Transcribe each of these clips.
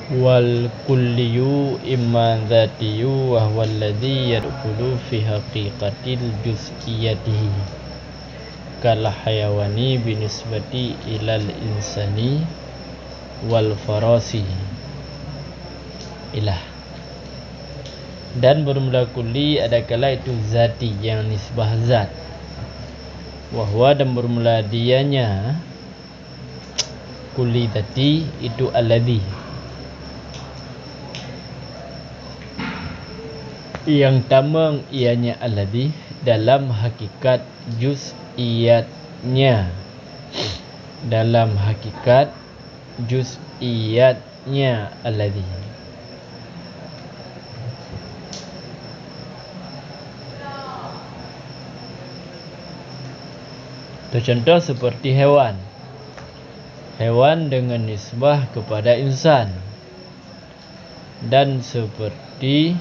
wal kulliyu imma dzatiyu wa huwa alladhi yadkhulu fi haqiqatil juz'iyyatihi kal hayawani binisbati ilal insani wal farasi ilah. Dan bermula kulli adakala itu zati yang nisbah zat, wahwa dan bermula dianya kulli zati itu alladhi yang tamang ianya alladhi dalam hakikat juz'iyatnya, dalam hakikat juz'iyatnya alladhi. Contoh seperti hewan. Hewan dengan nisbah kepada insan. Dan seperti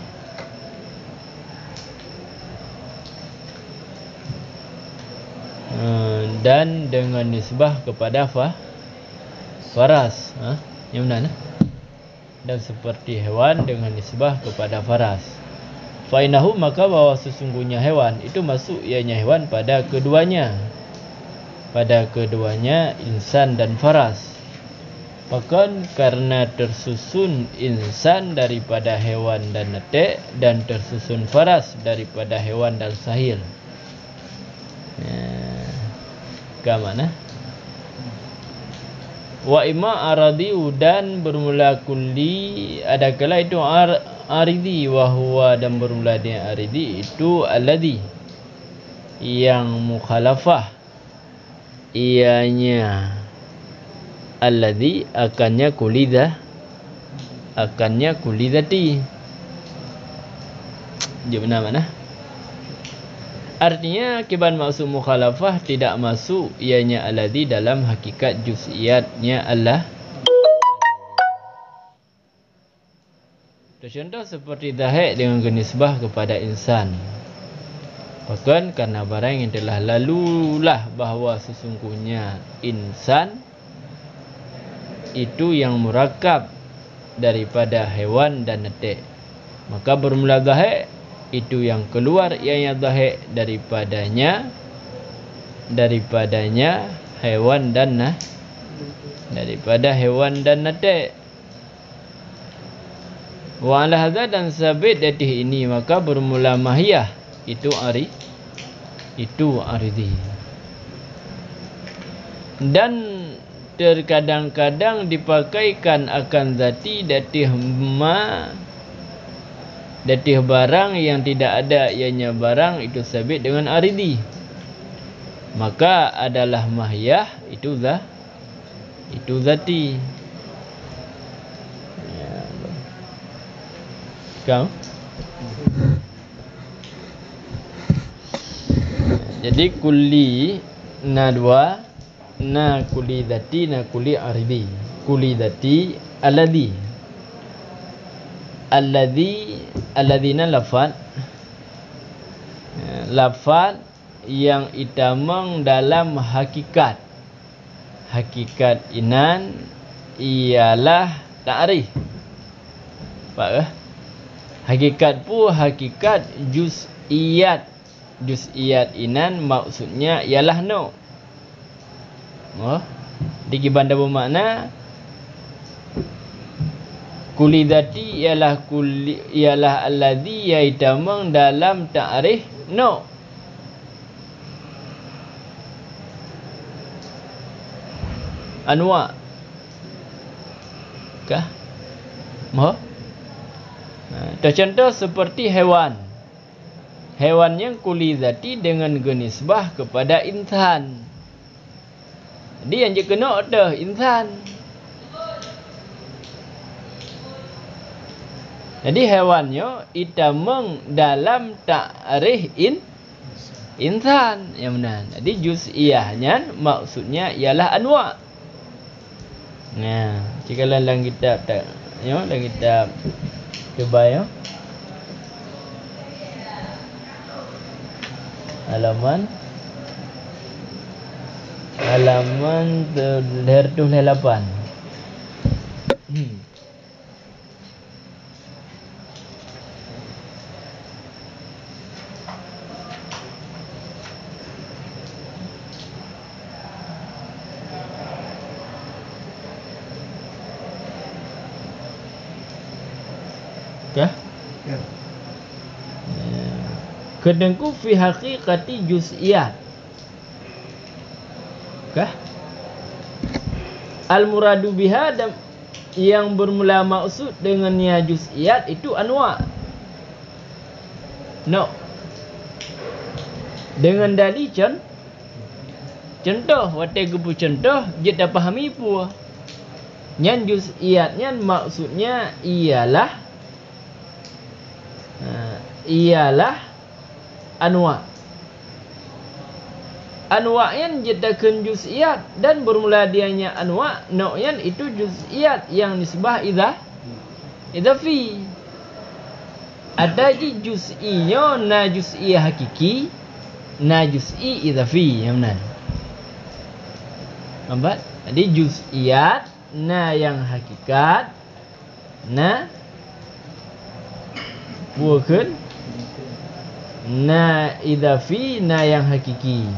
dan dengan nisbah kepada faras. Yang mana? Dan seperti hewan dengan nisbah kepada faras. Fainahu, maka bahwa sesungguhnya hewan itu masuk ianya hewan pada keduanya. Pada keduanya insan dan faras. Bahkan karena tersusun insan daripada hewan dan netek, dan tersusun faras daripada hewan dan sahil. Ke mana? Wa imma aradi, dan bermula kulli adakala itu aridi, wa huwa dan bermula dengan aridi itu alladhi yang mukhalafah ianya alladhi akannya kulidah, akannya kulidati. Dia benar mana? Artinya kiban maksud mukhalafah tidak masuk ianya alladhi dalam hakikat juz'iyatnya Allah. Contoh seperti zahid dengan genisbah kepada insan. Bahkan karena barang yang telah lalulah bahawa sesungguhnya insan itu yang murakab daripada hewan dan netek, maka bermula zahid itu yang keluar ianya zahid daripadanya hewan dan daripada hewan dan netek. Wa ala hadza, dan sabit datih ini maka bermula mahiyah itu aridi. Dan terkadang-kadang dipakaikan akan zati datih barang yang tidak ada ianya barang itu sabit dengan aridi, maka adalah mahiyah itu zati. Kau jadi kulli na dua, na kulli dhati, na kulli aridi. Kulli dhati alladhi, alladhina lafad yang itamang dalam hakikat inan ialah ta'rif. Pak hakikat pu hakikat juz'iyat inan maksudnya ialah no. Di banda bermakna kulli dhati ialah alladhi yaitamang dalam ta'rif no. Anwa kah? Contoh seperti hewan. Hewan yang kulli dhati dengan genisbah kepada insan. Jadi yang dia kena ada insan. Jadi hewannya itamang dalam ta'rif insan yang benar. Jadi juz'iyahnya maksudnya ialah anwa. Nah, jika dalam kitab tak, dalam kitab coba ya. Halaman 208. Kah? Ya. Kedengku fi haqiqati juz'iyat. Kah? Al muradu biha, dan yang bermula maksud dengannya juz'iyat itu anwa'. No. Dengan dalil contoh, watai gupu contoh, dia dah fahami pun. Nyan juz'iyatnya maksudnya ialah anwa'. Anwa' yang jadikan juz'iyat dan bermula dianya anwa', nau'yan itu juz'iyat yang nisbah idhafi. Ada je juz'inya na juz'i hakiki, na juz'i idhafi. Yang mana? Nampak? Jadi juz'iyat na yang hakikat, na bukan na idhafi, na yang hakiki.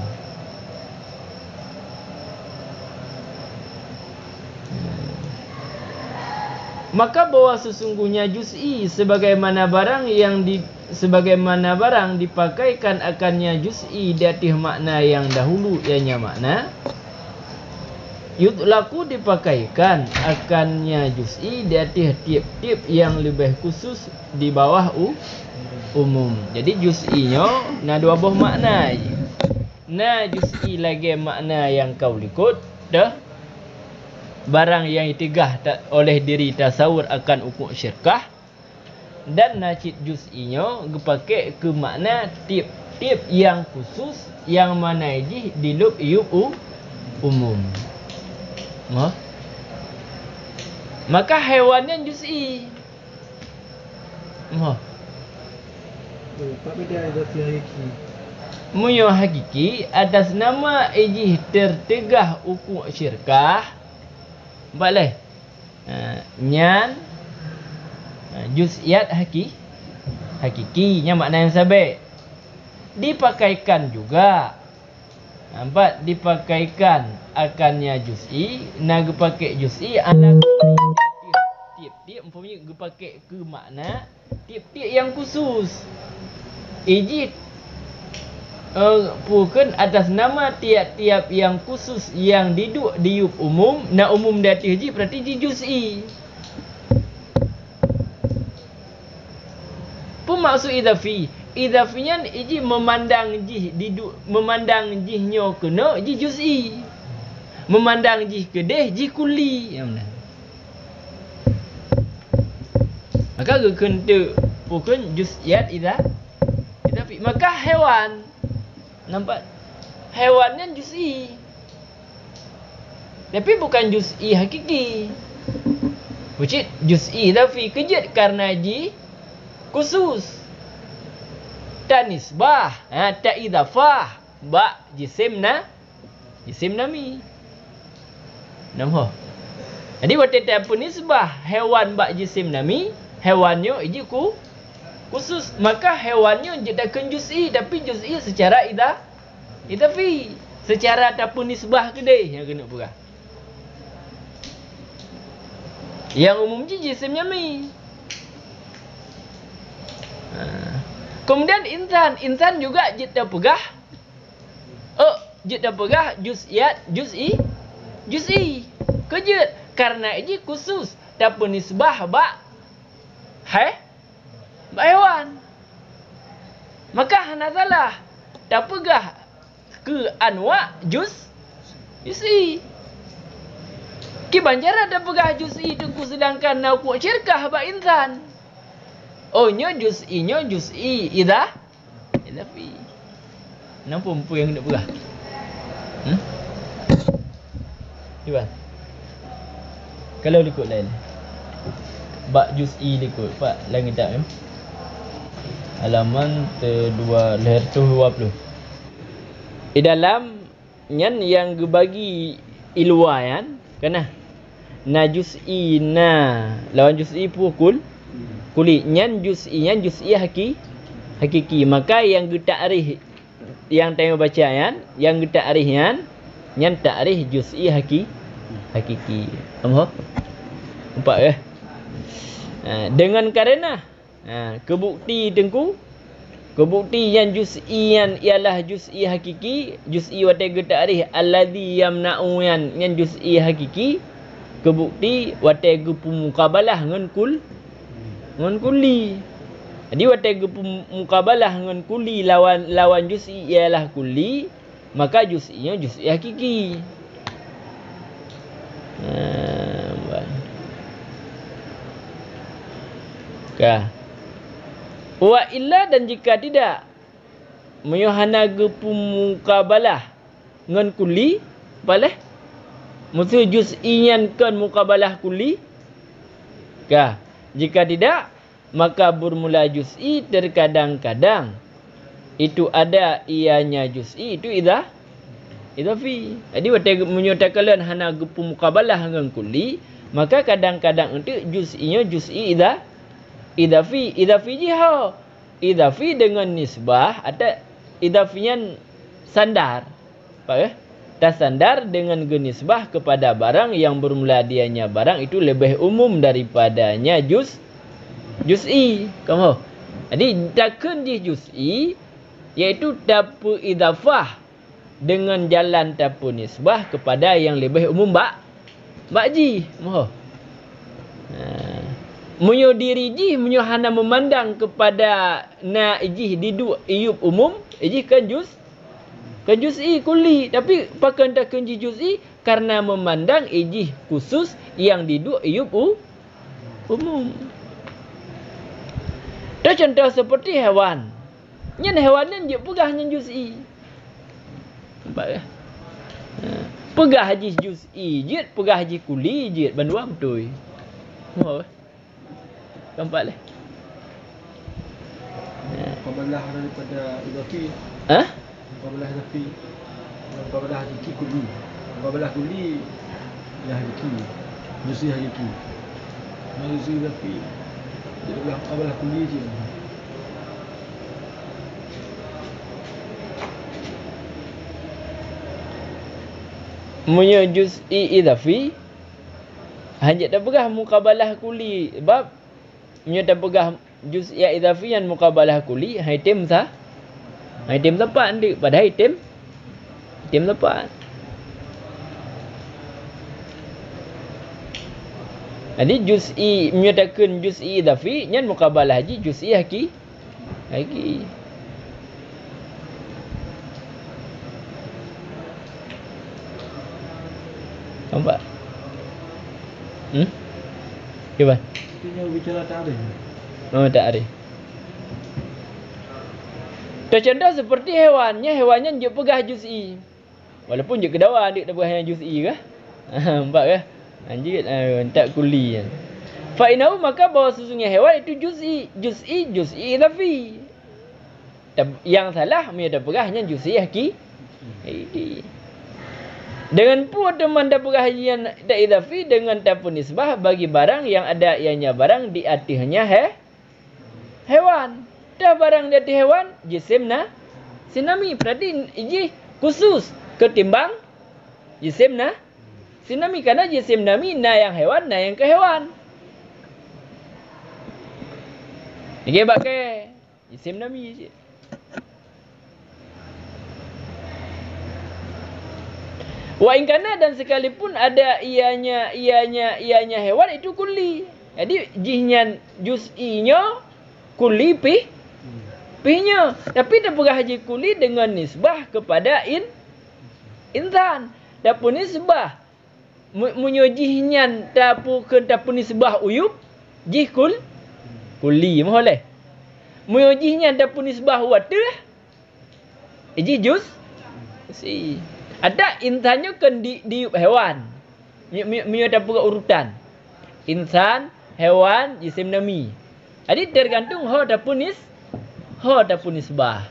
Maka bahwa sesungguhnya juz'i sebagaimana barang dipakaikan akannya juz'i di atas makna yang dahulu, ianya makna yutlaku, dipakaikan akannya juz'i di atas tiap-tiap yang lebih khusus di bawah umum. Jadi juz'inya na dua buah makna je. Na juz'i lagi makna yang kau likut dah, barang yang itigah oleh diri tasawur akan ukur syirkah, dan nacid juz'inya dipakai ke makna tip-tip yang khusus yang mana iji di lub iub umum. Maka haiwannya juz'i. Apa beda idafi hakiki? Munyo hakiki atas nama iji tertegah ukur syirkah. Boleh. Nyan juz'iyat hakikinya makna yang sabit. Dipakaikan juga. Nampak? Dipakaikan akannya juz'i. Nak pakai juz'i ala tiap-tiap umpamanya dipakai ke makna tiap-tiap yang khusus. Iji bukan atas nama tiap-tiap yang khusus yang duduk di umum. Nak umum di atas ji berarti ji juz'i. Pun maksud idhafi. Idhafinya iji memandang jih duduk, memandang jihnya kena ji juz'i. Memandang jih kedeh ji kulli. Yang mana? Maka kena bukan juz'iyat idhafi. Maka hewan, nampak? Hewannya juz'i. Tapi bukan juz'i hakiki. Bucit juz'i idhafi kejut karena ji khusus. Tak nisbah, tak idhafah. Ba jisim nami. Nampak? Jadi waktu tak pun nisbah hewan ba jisim nami, hewannya iji khusus. Maka hewannya jadikan juz'i, tapi juz'i secara idhafi. Secara ataupun nisbah kedai yang kena perah. Yang umum je jisimnya mi. Kemudian insan juga jid dah pegah. Jid dah pegah juz'iyat juz'i. Kejut karena ini khusus ataupun nisbah ba hewan. Maka hana salah dah pegah ke anwa' juz'i. Ki banjara dah pegah juz'i tengku sedangkan nak ukur syirkah ba insan. Nya juz'i idhafi. Nampak apa yang nak pegah? Cuba. Kalau ikut lain. Bak juz'i ikut. Pak, lagi tak? Halaman 220. Di dalam nyan yang gebagi ilwayan, kana? Na juz'i na lawan juz'i pukul kuli nyan juz'i hakiki. Maka yang ta'rif yang tengok bacaan yang ta'rif nyan ta'rif juz'i hakiki. Nampak? Nampak ke? Dengan karena Kebukti tengku. Kebukti yang juz'ian ialah juz'i hakiki. Juz'i wa tiga ta'rif alladhi yamna'u yang juz'i hakiki. Kebukti wa tiga muqabalah ngan kulli. Jadi wa tiga muqabalah ngan kulli lawan juz'i ialah kulli, maka juz'inya juz'i hakiki. Wa illa, dan jika tidak meyohana gepu muqabalah ngan kulli, boleh maksud juz'iyan kan muqabalah kulli. Jika tidak, maka bermula juz'i terkadang-kadang itu ada ianya juz'i, itu idhafi. Jadi menyatakan hana gepu muqabalah ngan kulli, maka kadang-kadang itu juz'inya juz'i idhafi. Idhafi jiha. Idhafi dengan nisbah, ada idhafiyan sandar. Tasandar dengan genisbah kepada barang yang bermula dianya barang itu lebih umum daripadanya juz'i. Kamu. Jadi takkan di juz'i iaitu tapu idhafah dengan jalan tapu nisbah kepada yang lebih umum bakji. Munyo diri jih, munyo hana memandang kepada na ijih didu iyub umum, ijih kan juz'i kulli. Tapi pakan takkan juz'i karena memandang ijih khusus yang didu iyub umum. Itu contoh seperti hewan. Nyen hewan ni je pegah nyen juz'i. Nampak ke? Pegah haji juz'i je, pegah haji kulli je, bandua betul. Mau ke? Nampak leh. Muqabalah daripada idhafi. Muqabalah idhafi. Muqabalah hakiki kulli. Muqabalah kulli ya hakiki. Juz'i hakiki. Juz'i idhafi. Jadi muqabalah kulli je. Munyo juz'i idhafi hanya tak pegah muqabalah kulli. Sebab munyo tak pegah juz'i idhafiyan muqabalah kulli, item sah. Item tepat nanti. Padahal item tepat. Jadi juz'i menyatakan juz'i idhafi nyan muqabalah haji juz'i hakiki. Nampak? Gimana? Kita bicara ta'rif. Tak ada. Contoh seperti hewannya je pegah juz'i. Walaupun je kedawan dia pegah yang juz'i ke? Nampak ke? Anjir tak kulli kan. Fa innahu, maka bahawa sesungguhnya hewan itu juz'i idhafi. Yang salah dia pegahnya juz'i hakiki. Dengan pun teman dapat hajian tak idhafi dengan tapu nisbah bagi barang yang ada ianya barang di atasnya hewan. Dah barang di atas hewan jisimna sinami. Berarti ini khusus ketimbang jisimna sinami, karena jisim nami na yang hewan, na yang ke hewan. Ini pakai jisim nami je. Wa ingkana, dan sekalipun ada ianya hewan itu kulli. Jadi jihnya juz'inya kulli pihnya. Tapi dia pegah haji kulli dengan nisbah kepada insan. Dapun nisbah munyo jihnya tapu nisbah uyub jih kulli boleh. Munyo jihnya dapun nisbah watah jih juz'i. Ada insannya kan diup hewan. Mio ada pula urutan. Insan, hewan, jisim nami. Jadi tergantung ho dapun nisbah.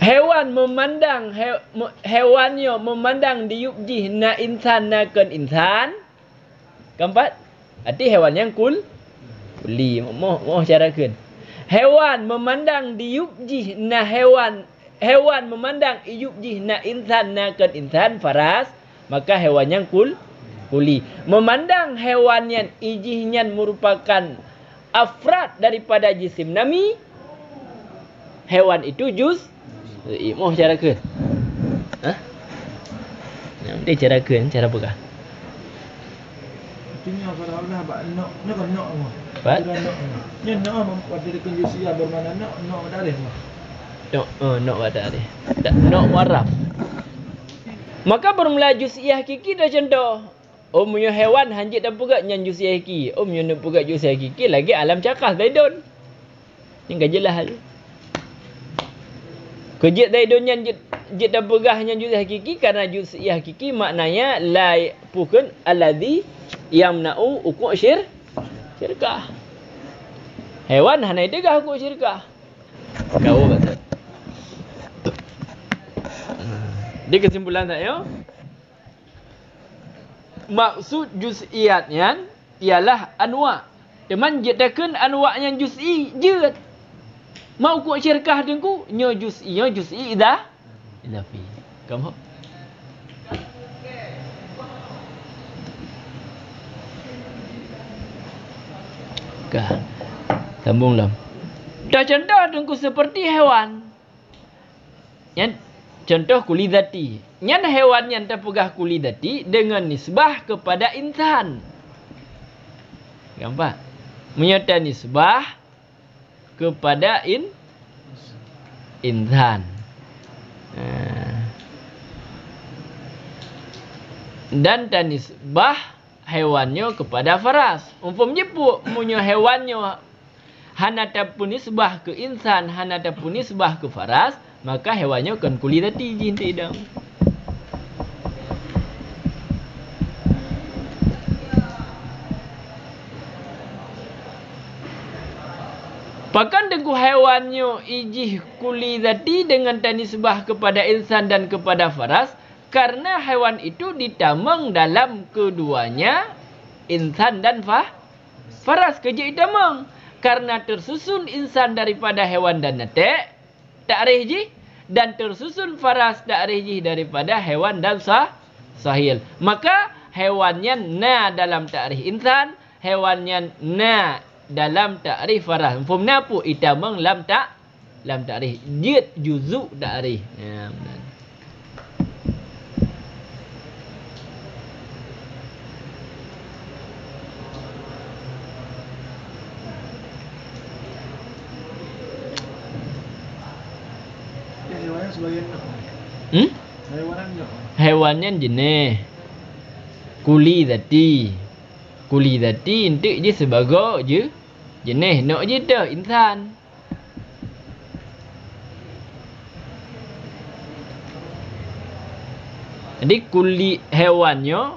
Hewan memandang hewannya memandang diubjih na insan na kan insan. Keempat, arti hewan yang kulli. Mau carakan. Hewan memandang diubjih na hewan memandang iubjih na insan na kan insan faras. maka hewan yang kuli. Memandang hewan yang ijihnya merupakan afrad daripada jisim nami, hewan itu mau cara ke? Dia cara ke? Cara apa? Artinya kalau Allah nak semua. What? Nya nak pada dekat jusia bermakna nak darah mah. Nak ada dia. Nak waraf. Maka bermula jusiah kiki dah contoh. Punya hewan hanjit dan pugak nyan jusiah kiki. Punya nak pugak jusiah kiki lagi alam cakah daidon. Yang gajelah tu. Kejit daidon nyan jit dan pugah nyan jusiah kiki karena jusiah kiki maknanya la pukun alladhi yamna'u uku' syirkah. Hewan hanai degah uku' syirkah. Kau kata. Di kesimpulan saya, maksud juz'iyatnya ialah anwa'. Teman jetakan anwa' yang juz'i je. Mau uku' syirkah dengku nyo juz'i idafi. Kamu sambunglah. Dah contoh dengku seperti hewan. Yang contoh kuli dhati. Yang hewan yang terpegah kuli dhati dengan nisbah kepada insan. Nampak? Menyata nisbah kepada insan. Dan tanisbah hewannya kepada faras. Umpamanya punya hewannya hanata pun nisbah ke insan, hanata pun nisbah ke faras, maka hewannya kan kuli dhati jin tidak. Bahkan dengku hewannya ijih kuli dhati dengan tanisbah kepada insan dan kepada faras, karena hewan itu ditamang dalam keduanya insan dan faras kerja ditamang. Karena tersusun insan daripada hewan dan netek, ta'rih ji, dan tersusun faras ta'rih ji daripada hewan dan sahil. Maka hewannya na dalam ta'rih insan, hewannya na dalam ta'rif farah. Faham apa? Itamang lam ta'rif. Jid juzu' ta'rif. Ya, benar. Hewannya sebagian nak. Hewannya. Hewannya jenis kuli dhati. Kuli dhati untuk je sebagai je jenis nak je dah insan. Jadi kuli hewannya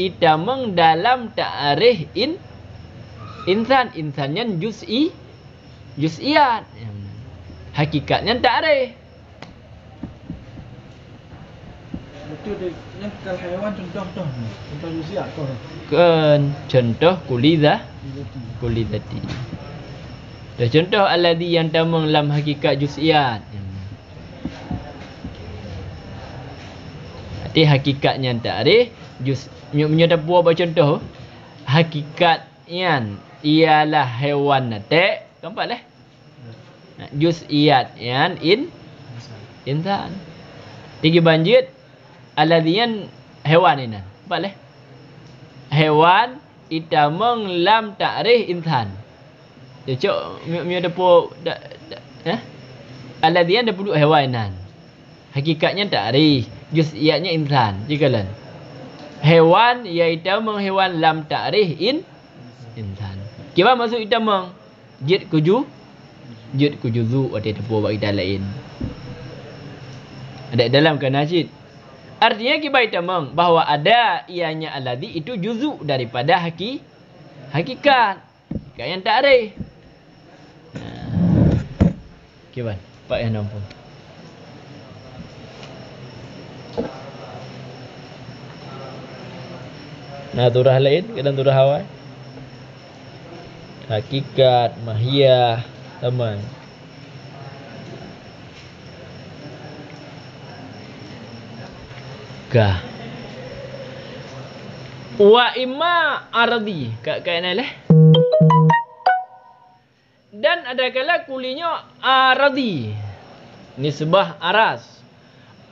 itamang dalam ta'arif insan. Insannya juz'iyat. Hakikatnya ta'arif. Betul dia kalau hewan contoh juz'iyat kau. Kan contoh kuli dhati. Dah contoh alladhi yang tamang dalam hakikat juz'iyat. Arti hakikatnya ta'rif punya buah contoh hakikatnya ialah hewan natek. Nampak leh? Juz'iyat yang insan. Tinggi banjir alladhi yang hewan ini. Nampak leh? Hewan itamang lam ta'rif insan. Dia cok punya depo alladhi yang dapur hewanan. Hakikatnya ta'rif, juz'iyatnya insan. Jikalan hewan iaitu hewan lam ta'rif insan. Kiba masuk itamang jid kujuzu ada depo bagi lain. Ada dalam kan najid. Artinya kiba itamang bahawa ada ianya alladhi itu juzu daripada hakikat. Hakikat yang ta'rif. Kiban, Pak yang nampak. Nah, turah lain, kadang turah awal. Hakikat, mahiyah, teman. Kah. Wa imma ardi. Kaitan leh. Dan ada kala kulinya ardi. Nisbah aras.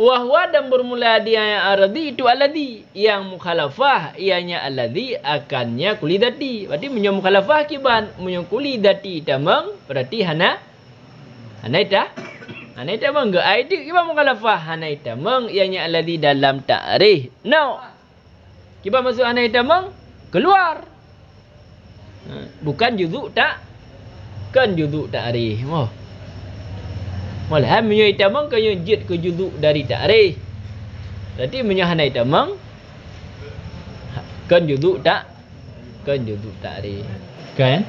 Wahwa dan bermula dia yang ardi itu alladhi. Yang mukhalafah ianya alladhi akannya kuli dati. Berarti punya mukhalafah kiban. Punya kuli dati tamang. Berarti hana ita. Hana ita mang. Aidi kiban mukhalafah. Hana ita mang. Ianya alladhi dalam ta'rih. No. Kiban masuk hana ita mang. Keluar. Bukan juzuk tak. Kan juzuk ta'rih. Oh. Malah menyai tamang kaya jid ke juzuk dari ta'rif. Berarti menyahanai tamang kan juzuk tak? Kan juzuk ta'rif. Kan?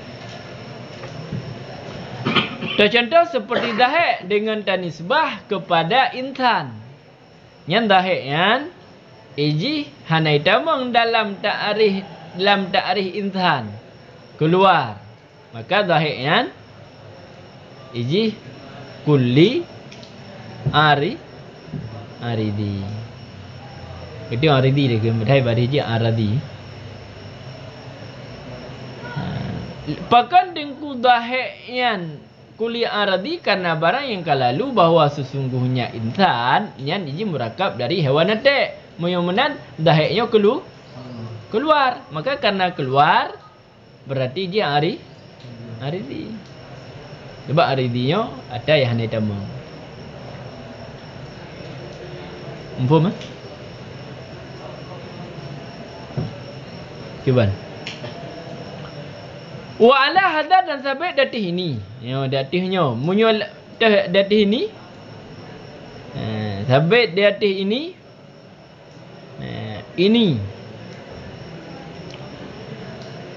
Contoh seperti dahik dengan tanisbah kepada insan. Yang dahik yang iji hanai tamang dalam ta'rif insan. Keluar. Maka dahik yang iji kulli aridi. Itu aridi dia ke Thai bari je aradi. Pakan dengku dahekyan kulli aradi karena barang yang kalalu bahwa sesungguhnya insan yang iji murakab dari hewan nate. Menyumenan daheknya keluar. Maka karena keluar berarti dia aridi. Sebab aridinya ada yang hanai tamang. Faham tak? Kiban. Wa ala hadar dan sabit datih ini. Yo datihnya munyol datih ini. Sabit datih ini.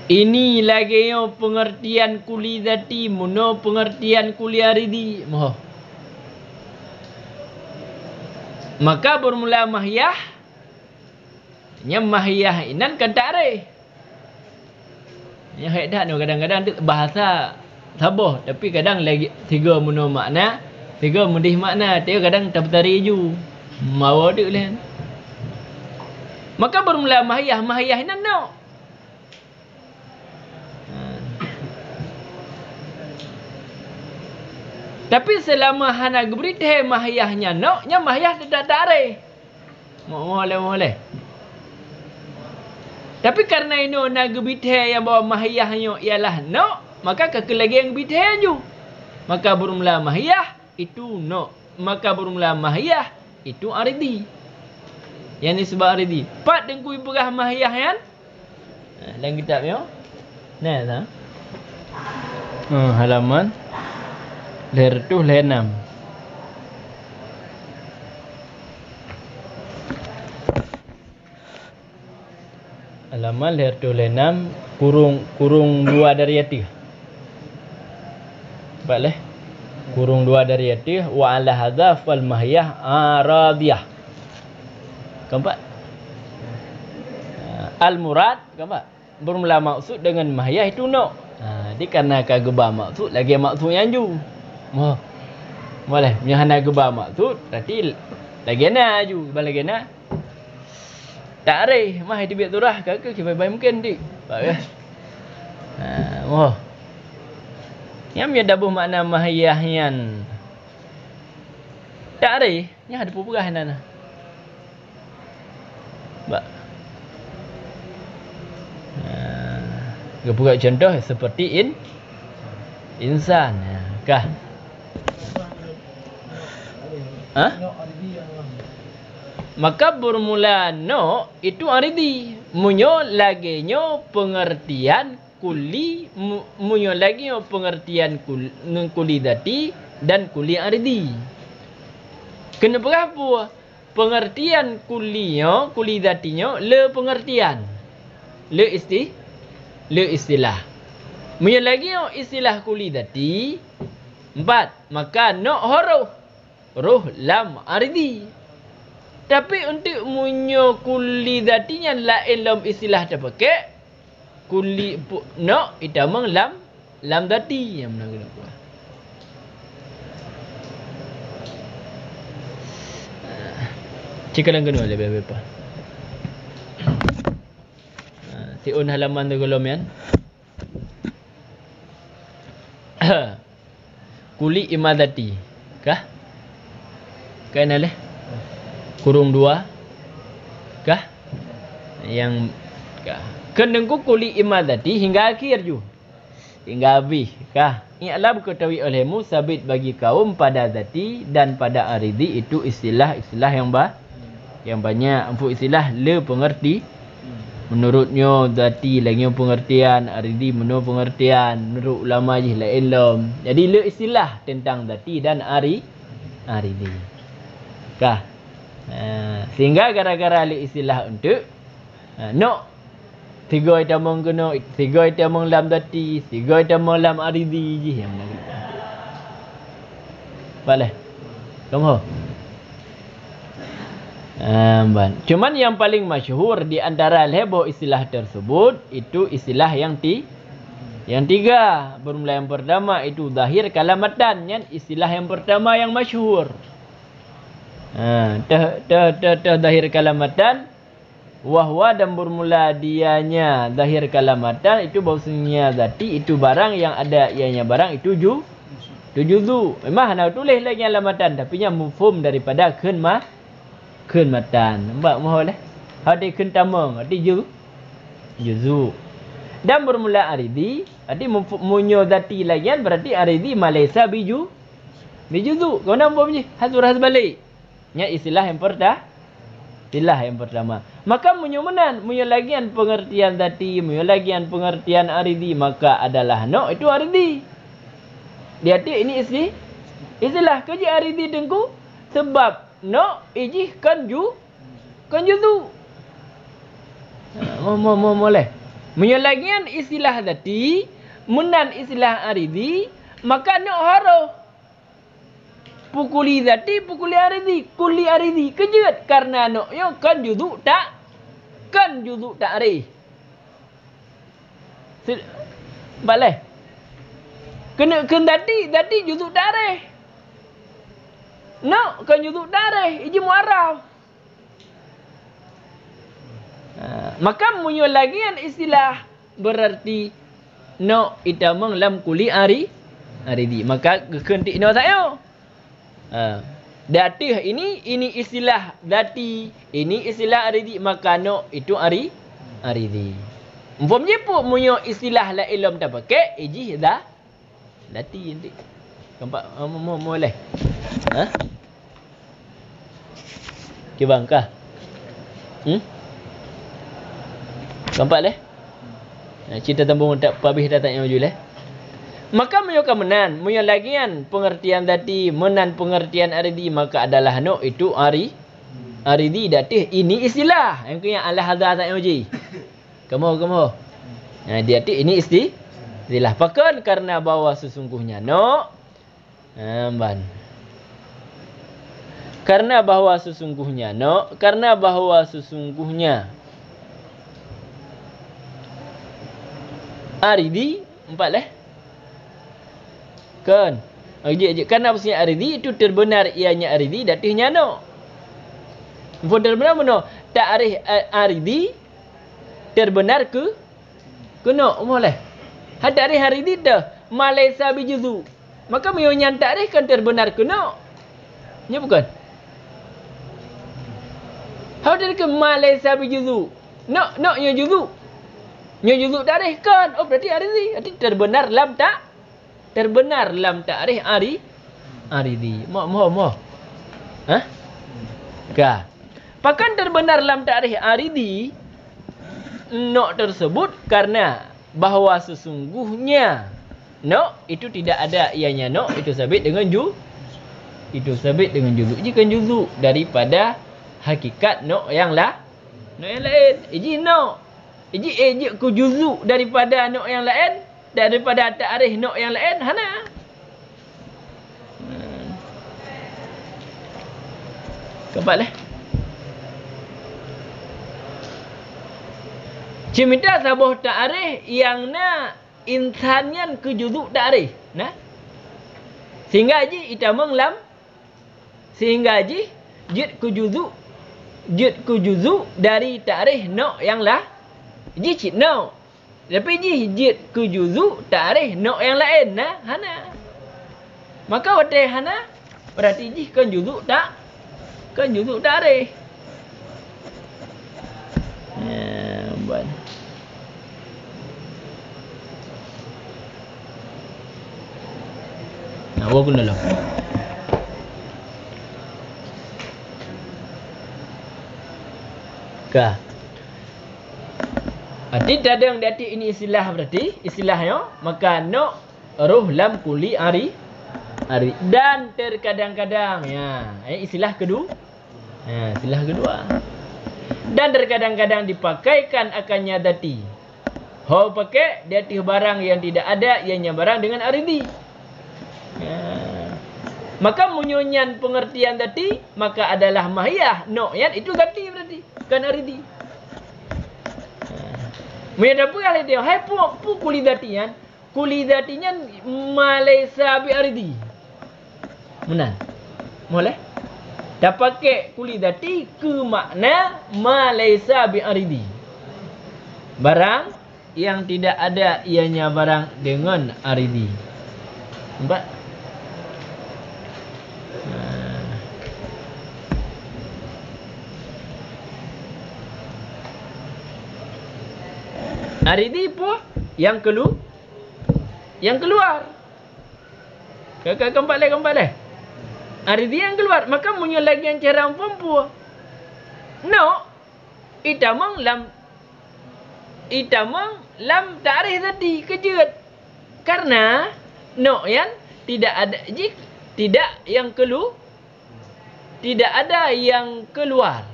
Ini lagi yo pengertian kuli dati muno pengertian kuli aridi moh. Maka bermula mahyah. Nya mahyah inan kan ta'rif. Nya haidah no kadang-kadang bahasa saboh tapi kadang lagi tiga muno makna, tiga mudih makna, tiga kadang tabtari ju. Mawa dik leh. Maka bermula mahyah inan no. Tapi selama hana gebrithe mahyahnya no, nya mahyah tidak ta'rif. Boleh. Tapi karena ini nak gebrithe yang bawa mahyahnya ialah no, maka kekelagi yang gebrithe ju. Maka bermula mahyah itu no. Maka bermula mahyah itu aridi. Yang disebut aridi. Pat dengku ibrah mahyah kan? Dalam kitab yo. Nah, tak? Halaman Ler 6. Halaman ler 6 kurung 2 dari yati. Boleh? Kurung 2 dari yati wa ala hadzaf wal mahyah aradiyah. Keempat. Al murad keempat. Bermula maksud dengan mahyah itu no. Jadi karena kageba maksud lagi maksud yang ju. Boleh. Nyahana geba maksud berarti lagi na ju. Lagi na. Ta'rif mah itu biar turah ke baik mungkin dik. Baik. Yang dia dabuh makna mahyahyan. Ta'rif nya ada pupugah nana. Ba. Gebuka contoh seperti insan. Kah? Maka bermula no itu aridi. Munyo laginyo pengertian kuli. Munyo laginyo pengertian kuli dati dan kuli aridi. Kenapa berapa? Pengertian kulinya, kuli datinya le pengertian. Le istilah. Munyo laginyo istilah kuli dati 4. Maka no huruf. Ruh lam aridi. Tapi untuk munyo kuli datinya lain lam istilah terpakai. Kuli no itamang lam dati yang mana guna buah. Cikalang guna lebih apa? Siun halaman tu belum ya. Kuli imadati. Kah? Kan leh? Kurung 2. Kah? Yang kah? Kenengku kuli imadati hingga akhir ju. Hingga habis. Kah? I'lam ketahui olehmu sabit bagi kaum pada zati dan pada aridi itu istilah-istilah yang banyak. Untuk istilah le pengerti. Menurutnya zati lagi pengertian, aridi menurut pengertian, menurut ulama je la ilm. Jadi le istilah tentang zati dan aridi. Kah? Sehingga gara-gara le istilah untuk no 3 itamang kena, 3 itamang lam zati, 3 itamang lam aridi je yang mana kita. Boleh. Kamu? Cuman yang paling masyhur di antara lebo istilah tersebut itu istilah yang tiga. Bermula yang pertama itu zahir kalamatan, yang istilah yang pertama yang masyhur. Zahir kalamatan wahwa dan bermula dianya zahir kalamatan itu bahasanya zati itu barang yang ada ianya barang itu juzu. Memang nak tulis lagi alamatan tapi nya mufhum daripada matan. Nampak mohon leh. Hadi kentamang, hadi juzu. Dan bermula aridi, hadi munyo zati lagi berarti aridi malaysa biju. Bijuzu. Kau nampak je? Hasur balik. Nya istilah yang pertama. Maka munyo lagian pengertian zati, munyo lagian pengertian aridi, maka adalah no itu aridi. Dia ini istilah kerja aridi dengku sebab no iji kan juzu. Boleh. Munyo lagian istilah zati, munan istilah aridi, maka no haruh. Pukuli zati, pukuli aridi, kuli aridi kejut karena no yo kan juzu tak arif. Boleh. Kena zati juzu tak arif. No kan juzu tak arif, iji muarraf. Maka munyo lagian istilah berarti no itamang lam kuli aridi. Maka kekentik no saya. Dati ini istilah dati, ini istilah aridi, maka no itu aridi. Umpam je pun munyo istilah la ilm tak pakai iji dah dati nanti. Nampak boleh. Kibangkah? Nampak leh? Cerita tembung tak habis dah tanya maju leh. Maka munyo kemenan, munyo lagian pengertian dati, menan pengertian aridi, maka adalah no itu aridi dati ini istilah. Yang kena Allah hadza tak uji. Kamu. Dia ini istilah. Pakan karena bahwa sesungguhnya no. Karena bahwa sesungguhnya no, karena bahwa sesungguhnya aridi 4 leh. Kan. Karena maksudnya aridi itu terbenar ianya aridi datihnya no. Terbenar no. Ta'rif aridi terbenar ke no. Boleh. Ta'rif aridi dah malaysa bijuzu. Maka menyonya ta'rif kan terbenar ke no. Ya bukan? How dari ke malaysa bijuzu. No nya juzu. Nya juzu ta'rif kan. Oh berarti aridi. Berarti terbenar lam tak terbenar lam ta'rif aridi. Mo. Kah. Pakan terbenar lam ta'rif aridi no tersebut karena bahawa sesungguhnya no itu tidak ada ianya no itu sabit dengan itu sabit dengan juzu. Jika juzu daripada hakikat no yang lain. Iji no. Iji ku juzu daripada no yang lain. Daripada ta'rif no yang lain hana. Kepat leh. Cimita sabuh ta'rif yang na insanyan ke juzu ta'rif. Nah. Sehingga ji itamang lam. Sehingga ji jid ku juzu dari ta'rif no yang Ji cik no. Tapi ji jid ku juzu ta'rif no yang lain nah hana. Maka watai hana berarti ji kan juzu tak? Kan juzu ta'rif. Ya, buat. Nah, gua guna lah. Kah. Tidak ada yang diarti ini istilah berarti istilahnya maka no ruh lam kuli ari dan terkadang-kadang ya istilah kedua istilah kedua dan terkadang-kadang dipakaikan akannya dati pakai dati barang yang tidak ada ianya barang dengan aridi maka munyunyan pengertian dati maka adalah mahiyah no yan itu dati berarti kan aridi. Mereka apa kali dia? Hai pu kulidatian malaysa bi aridi. Mana? Boleh? Dah pakai kulidati ke makna malaysa bi aridi. Barang yang tidak ada ianya barang dengan aridi. Nampak? Aridi pun yang keluar. Keempat leh. Aridi yang keluar. Maka punya lagi yang cara perempuan. No. Itamang lam ta'rif tadi kejut. Karena no yang tidak ada tidak yang keluar. Tidak ada yang keluar.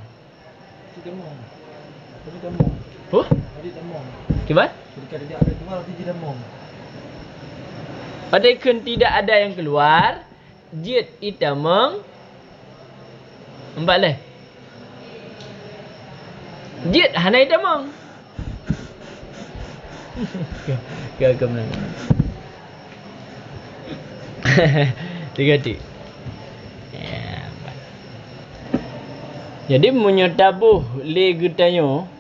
Temong. Kibat? Padahal tidak ada yang keluar. Jid itamang. Empat leh. Jid hana itamang. Gagam nak. Tiga. Jadi menyetabuh le getanyo.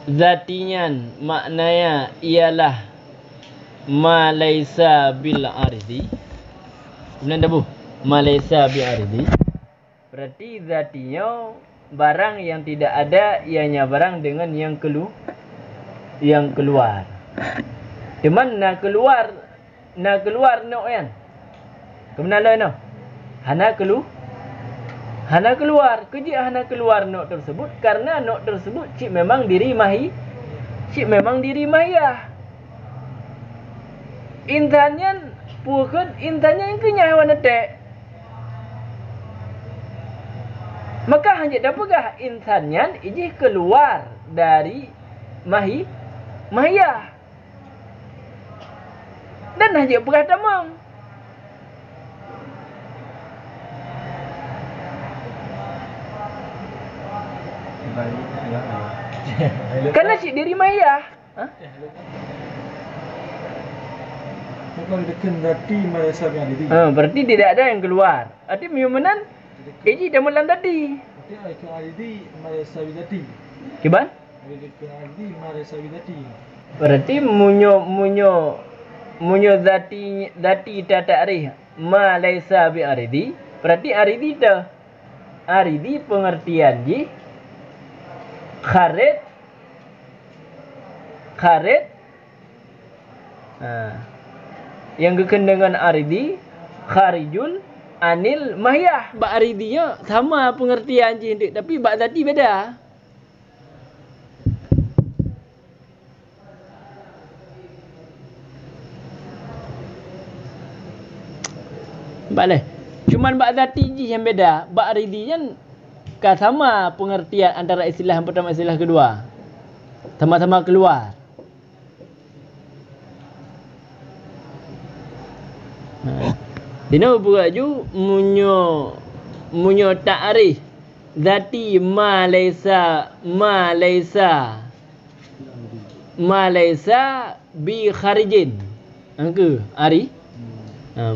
Zatinyan maknanya ialah malaysa bil ardi. Kemudian tabu malaysa bil ardi. Berarti zatinya barang yang tidak ada ianya barang dengan yang keluar. Cuman nak keluar no kan. Kemudian lain no. Hana keluar. Kejik hana keluar nok tersebut karena nok tersebut cik memang diri mahiyah. Intannya yang kenyah hewan netek. Maka hanya dapatlah intannya iji keluar dari mahiyah. Dan hanya pernah tamang. Karena si diri maya. Bukan dekan dati malaysa bi aridi. Berarti tidak ada yang keluar. Arti miumanan iji dah melan tadi. Berarti aikan aridi malaysa bi dati. Kiban? Aridi malaysa bi dati. Berarti munyo dati ta'rif malaysa bi aridi. Berarti aridi dah. Aridi pengertian ji kharit yang dengan aridi kharijul anil mahiyah. Bak aridinya sama pengertian je tapi bak tadi beda. Boleh. Cuman bak tadi je yang beda. Bak aridinya sama pengertian antara istilah yang pertama istilah kedua. Sama-sama keluar. Dino buat ju munyo ta'rif zati malaysa bi kharijin. Angka ari.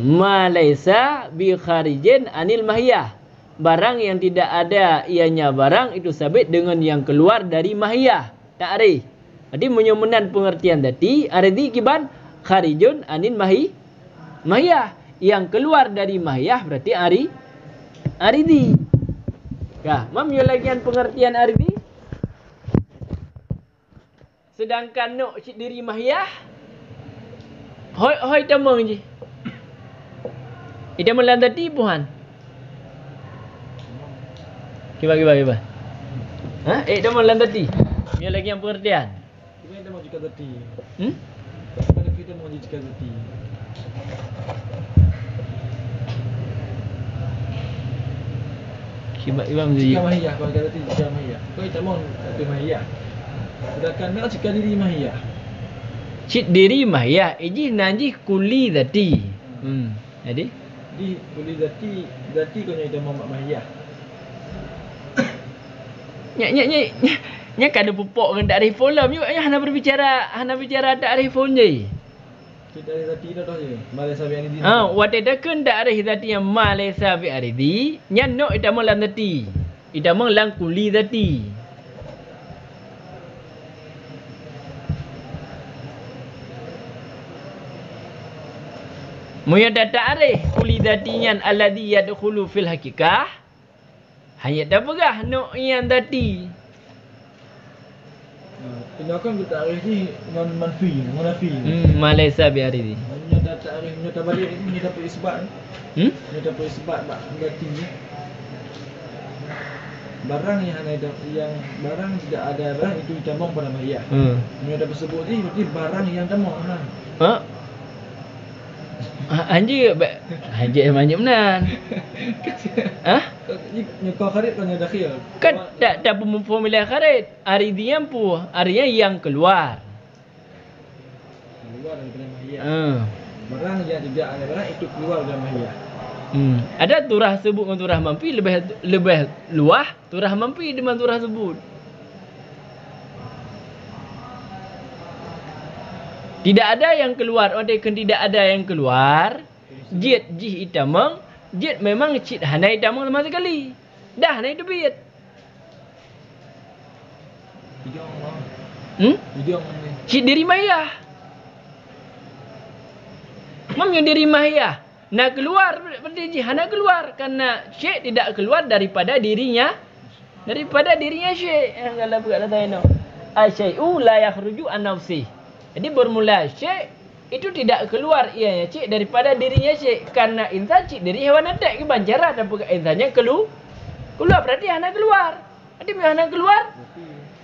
Malaysa bi kharijin anil mahiyah. Barang yang tidak ada ianya barang itu sabit dengan yang keluar dari mahiyah. ta'rif. Jadi menyumenan pengertian tadi aridi kiban kharijun anin mahiyah. Yang keluar dari mahiyah berarti aridi. Nah, mam yo lagian pengertian aridi. Sedangkan nok cik diri mahiyah hoi tamang je. Ida melan tadi puhan. Kiba. Ha? Ida melan tadi. Yo lagi yang pengertian. Kita mau jika tadi. Kita mau jika tadi. Kiba mesti. Jika mahiyah, kalau kata tadi jika mahiyah. Kau tak mau tapi mahiyah. Sedangkan nak jika diri mahiyah. Cik diri mahiyah, iji nanji kuli tadi. Jadi Di boleh dati kau nyai dah mamak mahiyah. Nya kada pupuk dengan takrif folam juga nya hana bicara takrif fon je. Kita dari dati dah je. Malaysia biar ni. Wate dakun takrif tadi yang Malaysia bi aridi, nya no ita molan tadi. Ita molan kuli tadi. Muyada ta'rif kuli datiyan alladhi yadkhulu fil hakikah. Hanya dah pegah no yang tadi. Ini akan kita arif ni non manfi, munafi. Malaysia biar ini. Nya dah ta'rif, nya dah balik ni dapat isbat. Nya dapat isbat bak dati. Barang yang barang tidak ada barang itu ditamong pada mahiyah. Nya dah sebut ni berarti barang yang tamong lah. Anjir banyak menan. Kau kharit kau nya dakhil. Kan tak formula kharit. Aridian pu, artinya yang keluar. Keluar daripada mahiyah. Barang yang tidak ada barang itu keluar dari mahiyah. Ada turah sebut dengan turah mampi lebih luah turah mampi dengan turah sebut. Tidak ada yang keluar, tidak ada yang keluar. Jid jih itamang, jid memang cid hanai itamang sama sekali. Dah hanai debit. Cid diri mahiyah. Mam yang diri mahiyah. Nak keluar berarti jih hanai keluar karena syekh tidak keluar daripada dirinya. Daripada dirinya syekh. Kalau bukan kata ini. Asyai'u la yakhruju an nafsihi. Jadi bermula syekh itu tidak keluar ianya cik daripada dirinya syekh karena insan cik dari hewan atak ke bancara dan bukan insannya keluar berarti hana keluar. Jadi hana keluar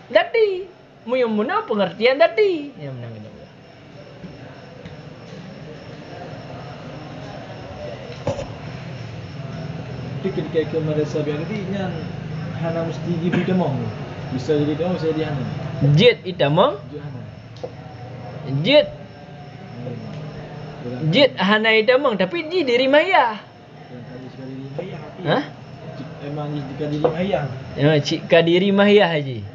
dati muyumuna pengertian dati. Ya menang kita. Jadi ketika ke Malaysia biar ni yang hana mesti diberi demong. Bisa jadi demong, bisa jadi hana. Jid itamong. Jid hanai damang tapi di diri maya. Memang jika diri maya. Cik kadiri maya haji.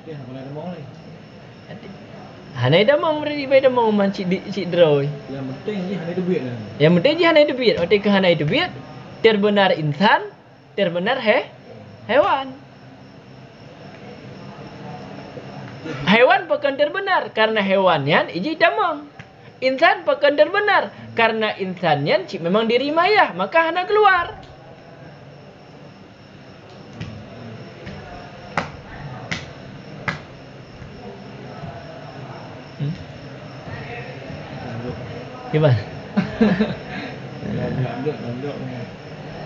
Hanai damang berarti baik damang man cik draw. Yang penting je hanai debit lah. Yang penting je hanai debit. Otak ke hanai debit terbenar insan, terbenar hewan. Hewan bukan terbenar karena hewannya iji damang. Insan bukan terbenar karena insannya cik memang diri maya, maka hana keluar. Gimana?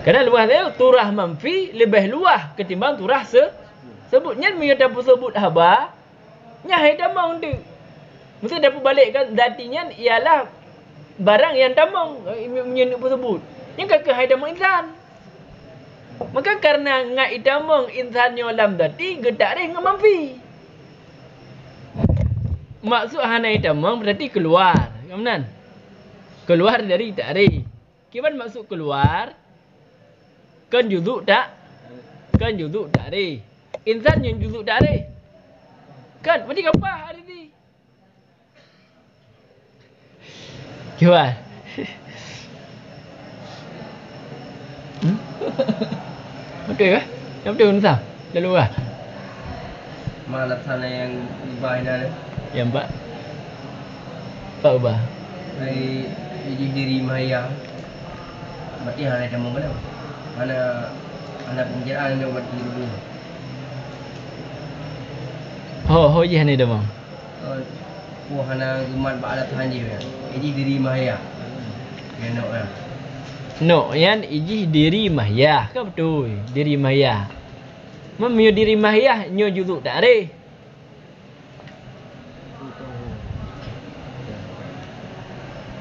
Karena luah dia turah mamfi lebih luah ketimbang turah sebutnya menyata sebut haba. Nyahai damang tu. Mesti dapat balik kan datinya ialah barang yang damang menyebut sebut. Yang kakak hai damang insan. Maka karena ngai damang insannya lam dati gedak dia ngamampi. Maksud hanai damang berarti keluar. Kemudian keluar dari takrif. Kiban maksud keluar? Kan juzuk tak? Kan juzuk takrif. Insan yang juzuk takrif. Kan, berarti apa hari ni? Gimana? Betul ke? Yang betul entah. Lalu lah. malat sana yang ubah ini. Yang Pak. Pak ubah. Dari ijih diri maya. Berarti hana ada mana? Mana anak penjaraan yang buat diri. Ho je ni dah bang. Hana gumat ba'alat hanji ya. Ijih diri maya. Ya nak ya. No, yan ijih diri mahya. Kan betul. Diri mahya. Memio diri mahya nyo juzuk tak ada.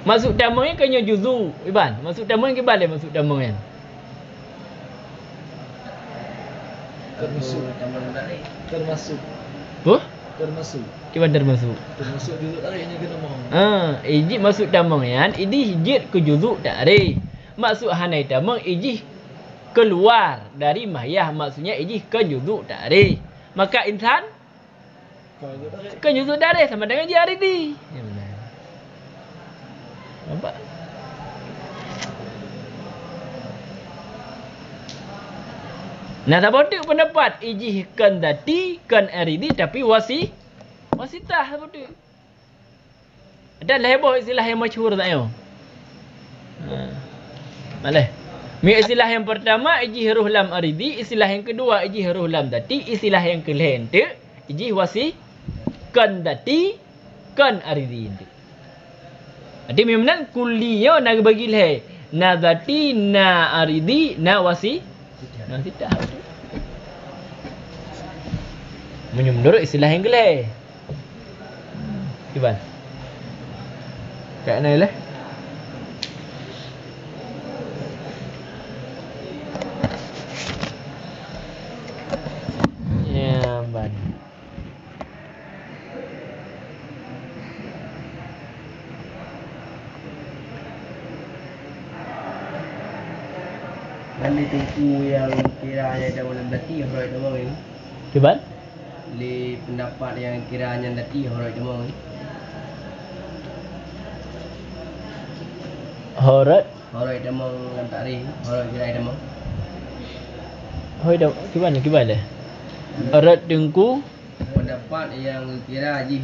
Masuk damang kan nyo juzuk. Iban, masuk damang ke balik masuk damang kan. Termasuk. Huh? Termasuk. Kiban termasuk. Termasuk juzuk tarik ni kena mau. Ijih masuk damang yan. Ijih hijit ke juzuk tak ada. Maksud hanai damang ijih keluar dari mahya. Maksudnya ijih ke juzuk tak ada. Maka insan ke juzuk tak ada sama dengan dia hari ni. Ya benar. Nampak? Nah, tak boleh pendapat ijih kan dati kan aridi tapi wasitah tak boleh. Ada leboh istilah yang masyhur tak yo? Malih. Mi istilah yang pertama ijih ruh lam aridi, istilah yang kedua ijih ruh lam dati, istilah yang kelihente ijih wasi kan dati kan aridi. Jadi memang kuliah nak bagi leh. Na dati na aridi na wasi na tidak. Menurut istilah yang kelih. Iban. Kat mana lah? Ya, ban. Dan di tuku yang kiranya dalam dati horai demang ini. Iban? Di pendapat yang kiranya dati horai demang ini. Horat. Horai demang lantari, horai kirai demang. Hoi dah gimana? Horat dengku Pendapat yang kira haji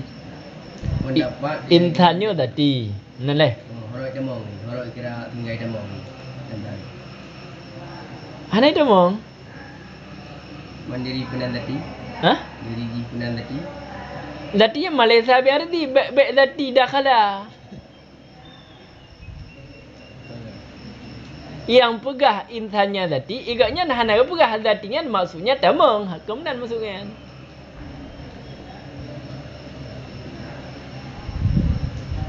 pendapat intanyo tadi. Naleh. horai demang ni, horai kira tinggai demang ni. Dan Hanai demong. mandiri penan dati. Hah? Diri ji penan dati. Dati yang Malaysia biar di bek dati dah kalah. Yang pegah intannya dati, igaknya hanai pegah datinya maksudnya demong. Kemudian maksudnya.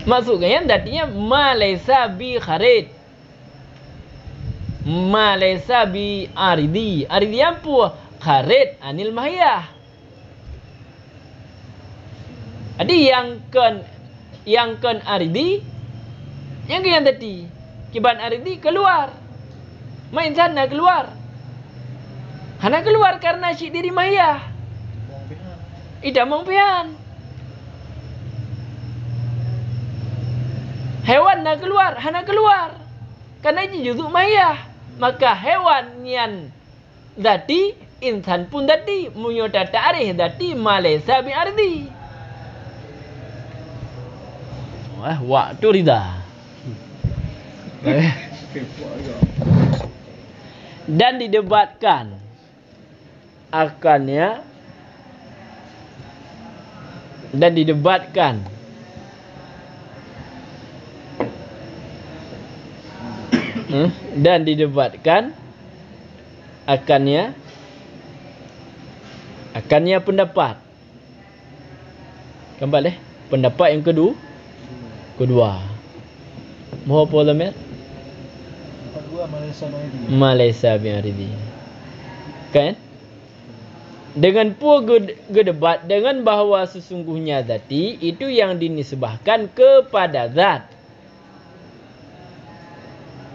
Maksudnya datinya Malaysia bi kharid. Malaysia bi aridi. Aridi apa? Kharid anil mahiyah. Jadi yang kan aridi yang ke yang tadi. Kiban aridi keluar. Main sana keluar. Hana keluar karena syik diri mahiyah. Ida mongpian. Hewan nak keluar, hana keluar. Karena ini juzuk mahiyah. Maka hewan yang dati, insan pun dati, munyota ta'arih dati, Malaysia bin ardi. Waktu rida. Dan didebatkan akannya dan didebatkan dan didebatkan akannya pendapat. Kembali pendapat yang kedua. Mau apa lamir? Kedua Malaysia bin aridi. Kan? Dengan pua gedebat dengan bahawa sesungguhnya zati itu yang dinisbahkan kepada zat.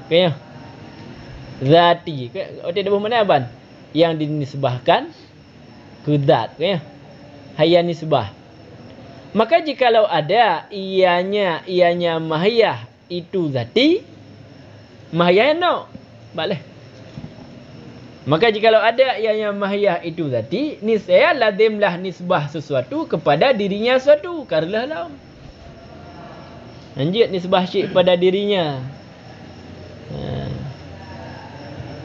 Kayaknya zati. Tidak bermakna apa? Yang dinisbahkan ke zat. Kayaknya hayya nisbah. Maka jikalau ada ianya mahiyah itu zati, mahiyah no. Boleh. Maka jikalau ada yang mahiyah itu zati, niscaya lazimlah nisbah sesuatu kepada dirinya sesuatu. Karlah lam. Anjit nisbah syai' pada dirinya.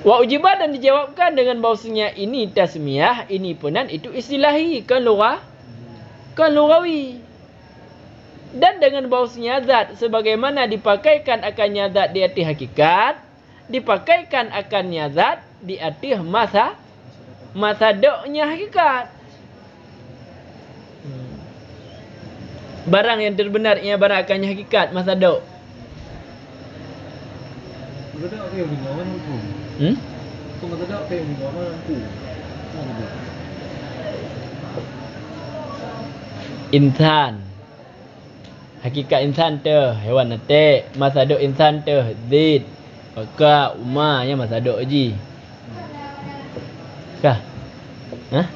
Wa ujibah dan dijawabkan dengan bahawasanya ini tasmiyah, ini penan, itu istilahi. Kan lughawi. Dan dengan bahawasanya zat sebagaimana dipakaikan akannya zat di arti hakikat, dipakaikan akannya zat di arti masa doknya hakikat. Barang yang terbenar ia barang akannya hakikat masa dok. Masa dok yang bingung mampu. Kau masa dok yang bingung mampu. Insan. Hakikat insan tu hewan nate, masa dok insan tu zid. Maka umma yang masa dok ji. Kah? Hah?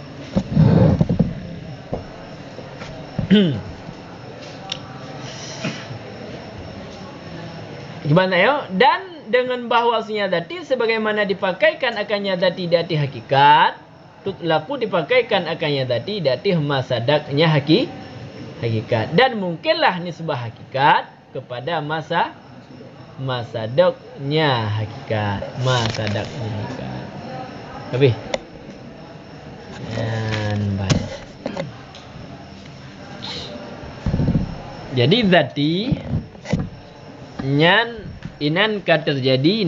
Gimana ya? Dan dengan bahawasanya zati sebagaimana dipakaikan akannya zati dati hakikat, tutlaku dipakaikan akannya zati dati masadaknya hakikat. Dan mungkinlah nisbah hakikat kepada masadaknya hakikat. Masadaknya hakikat. Habis. Dan baik. Jadi zati nyan inan ka terjadi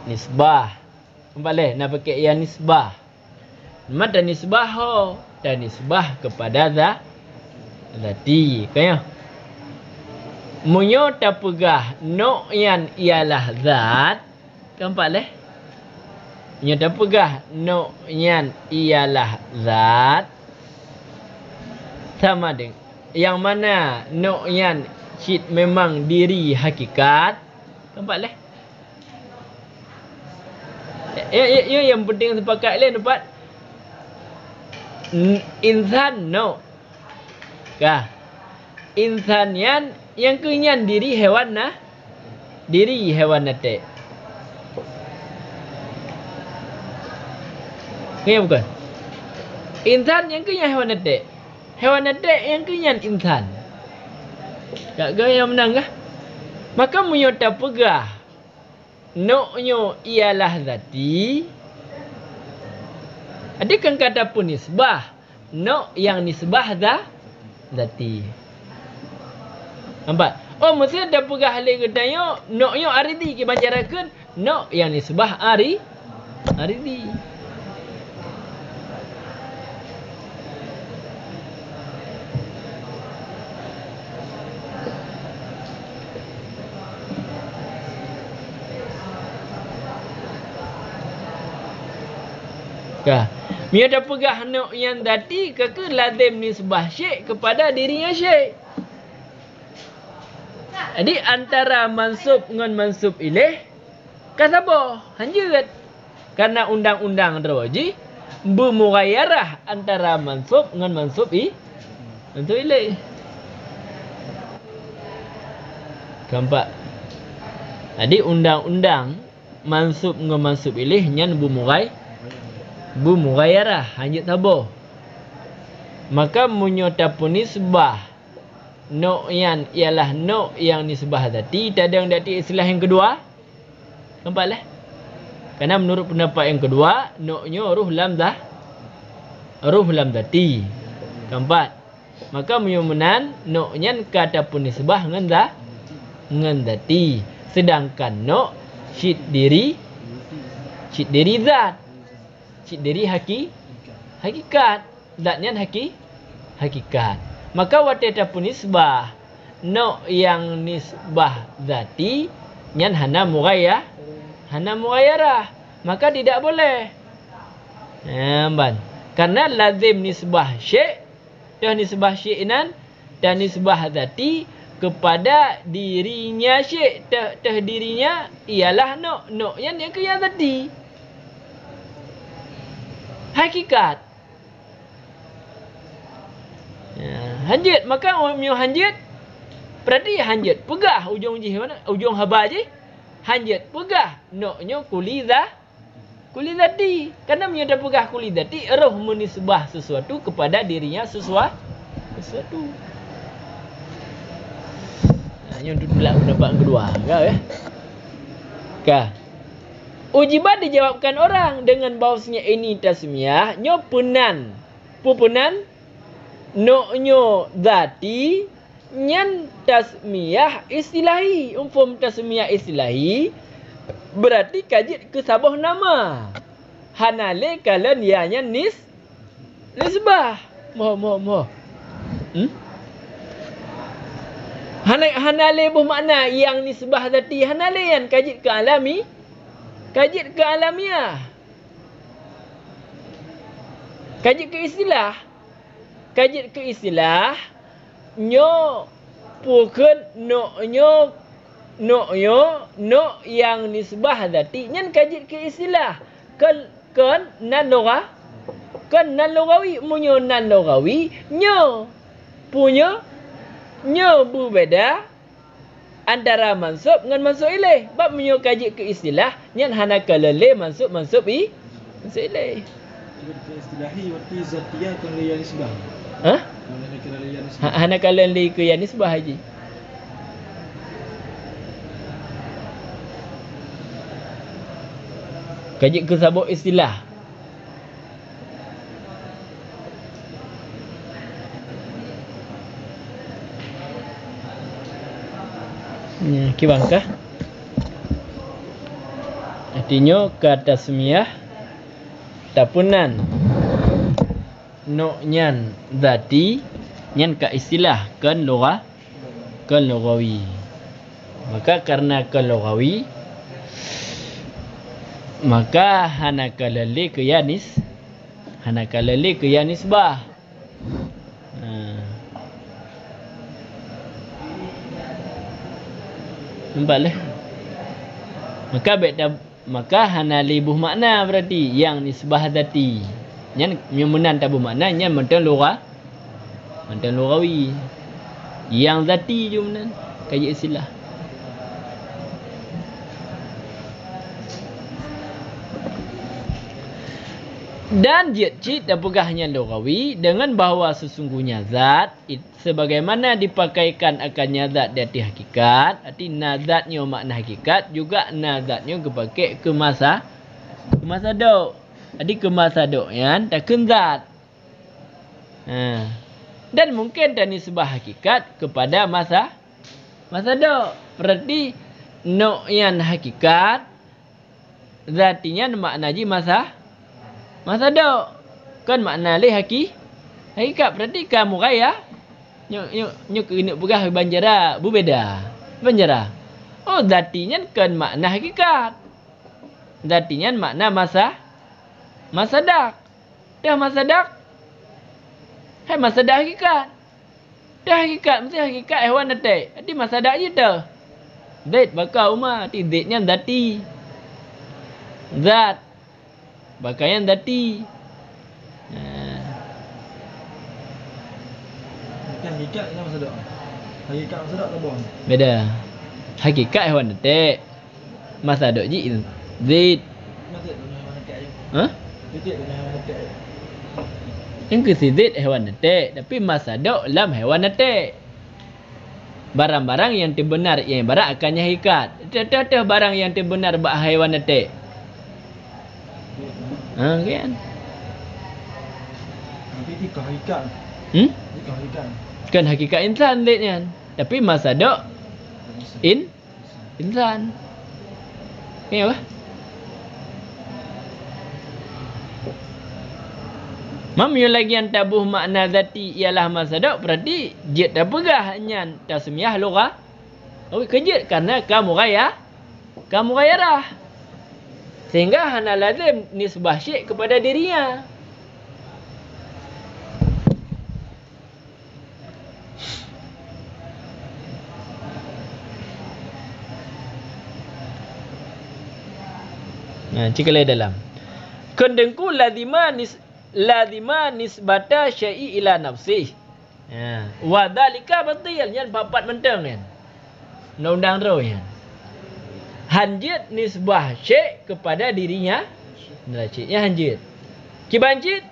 nisbah. Kembali nak pakai yang nisbah. Mata nisbah ho dan nisbah kepada zati. Kaya. Munyo ta pegah no yan ialah zat. Nampak leh? Munyo ta pegah no yan ialah zat. Sama dengan yang mana no yan syid memang diri hakikat. Nampak leh? Ya yang penting sepakat leh nampak. Insan no. Kah? Insan yang kenyan diri hewan nah. Diri hewan nate. Kaya bukan? Insan yang kenyan hewan nate. Hewan nate yang kenyan insan. Tak gaya menang kah? Maka menyota pegah. Noknyo ialah zati. Adakah kata pun nisbah? Nok yang nisbah zati. Nampak? Oh, mesti ada pegah lagi katanya. Noknyo aridi. Kita bacarakan. Nok yang nisbah aridi. Kah? Dia ada pegah nok yang dati ke lazim nisbah syai' kepada dirinya syai'. Jadi antara mansub dengan mansub ilaih kasabo hanjut. Karena undang-undang rawaji bermughayyarah antara mansub dengan mansub untuk ilaih. Nampak? Jadi undang-undang mansub dengan mansub ilaih nyan bermughayyarah hanjut tabo. Maka munyota pun nisbah no yang ialah no yang nisbah zati. Tadang dati istilah yang kedua. Nampaklah. Karena menurut pendapat yang kedua, no-nya ruh lam zati. Keempat. Maka menyumenan no-nya kata pun nisbah dengan zati. Sedangkan no syid diri zat. Syid diri hakikat. Zatnya hakikat. Maka wateta pun nisbah no yang nisbah zati nyan hana mughayyarah. Maka tidak boleh. Karena lazim nisbah syai' dan nisbah syai'nan dan nisbah zati kepada dirinya syai'. Dirinya ialah no yang kaya zati. Hakikat. Hanjit. Maka umum hanjit. Berarti hanjit. Pegah ujung haba je. Hanjit. Pegah. Noknya kuli Kuli zati. Karena menyata pegah kuli zati, roh menisbah sesuatu kepada dirinya sesuatu. Yang itulah pendapat yang kedua. Kau ya? Kah? Ujibat dijawabkan orang dengan bahawasanya ini tasmiyah nyo punan. Pupunan no nyo zati nyan tasmiyah istilahi. Umpam tasmiyah istilahi berarti kajit ke sabah nama. Hanale kalen ianya nisbah. Moh. Hanale buh makna yang nisbah zati. Hanale yang kajit ke alami. Kajit ke alamiah. Kajit ke istilah. Kajit ke istilah. Nyo pukun no yang nisbah zati. Nyan kajit ke istilah. Kan nan logawi. Munyo nan logawi. Nyo punya. Nyo berbeda. Antara mansub dengan mansub ilaih. Bab menyo kaji ke istilah. Nyan hana kalale mansub ilaih. Jika istilahi berarti zatiyah kan li nisbah. Hah? Nisbah. Hana kalale ke yang nisbah haji. Kaji ke sabuk istilah. Kibangkah? Artinya kata tasmiyah tapunan no nyan zati nyan ka istilah kan lugawi. Maka karena kan lugawi maka hana kalale ke yanis bah. Nampaklah. Maka hana libuh makna berarti yang nisbah zati. Yang menan tabu makna yang mentan lugawi. Yang zati je menan kaji istilah. Dan jid apakahnya lugawi dengan bahawa sesungguhnya zat sebagaimana dipakaikan akannya zat di atas hakikat, arti nazatnya makna hakikat juga nazatnya kepakai ke masa dok. Jadi ke masa dok yang takkan zat. Dan mungkin dan nisbah hakikat kepada masa dok. Berarti no yang hakikat zatinya makna ji masa dok. Kan makna leh hakikat berarti kamu raya nyo kena pegah banjara berbeda. Banjara. Oh zatinya kan makna hakikat. Zatinya makna masa dak. Dah masa dak. Hai masa dak hakikat. Dah hakikat mesti hakikat hewan detik. Jadi masa dak je tu. Zat bakal umah. Arti zatnya zati. Zat. Bakaian zati. Hakikat ni masa dak. Hakikat masa dak tak bohong. Beda. Hakikat hewan detik. Masa dak je zat. Masa tu hewan detik je. Ha? Detik tu hewan detik. Yang ke zat hewan detik, tapi masa dak dalam hewan detik. Barang-barang yang terbenar yang barat akannya hakikat. Tetap barang yang terbenar bak hewan detik. Kan? Tapi tiga hakikat. Tiga hakikat. Kan hakikat insan zatnya. Tapi masa dok insan. Ni apa? Mamyo lagi yang tabuh makna zati ialah masa dok berarti jid dah pegah nyan tasmiyah lugah. Oh kejid karena kamu raya rah. Sehingga hana lazim nisbah syek kepada dirinya. Cikalai dalam. Kendengku lazima nisbata syai'i ila nafsih. Wa dzalika batil yan papat menteng yan. Undang-undang terus yan. Hanjit nisbah syek kepada dirinya Neraciknya hanjit. Kibancit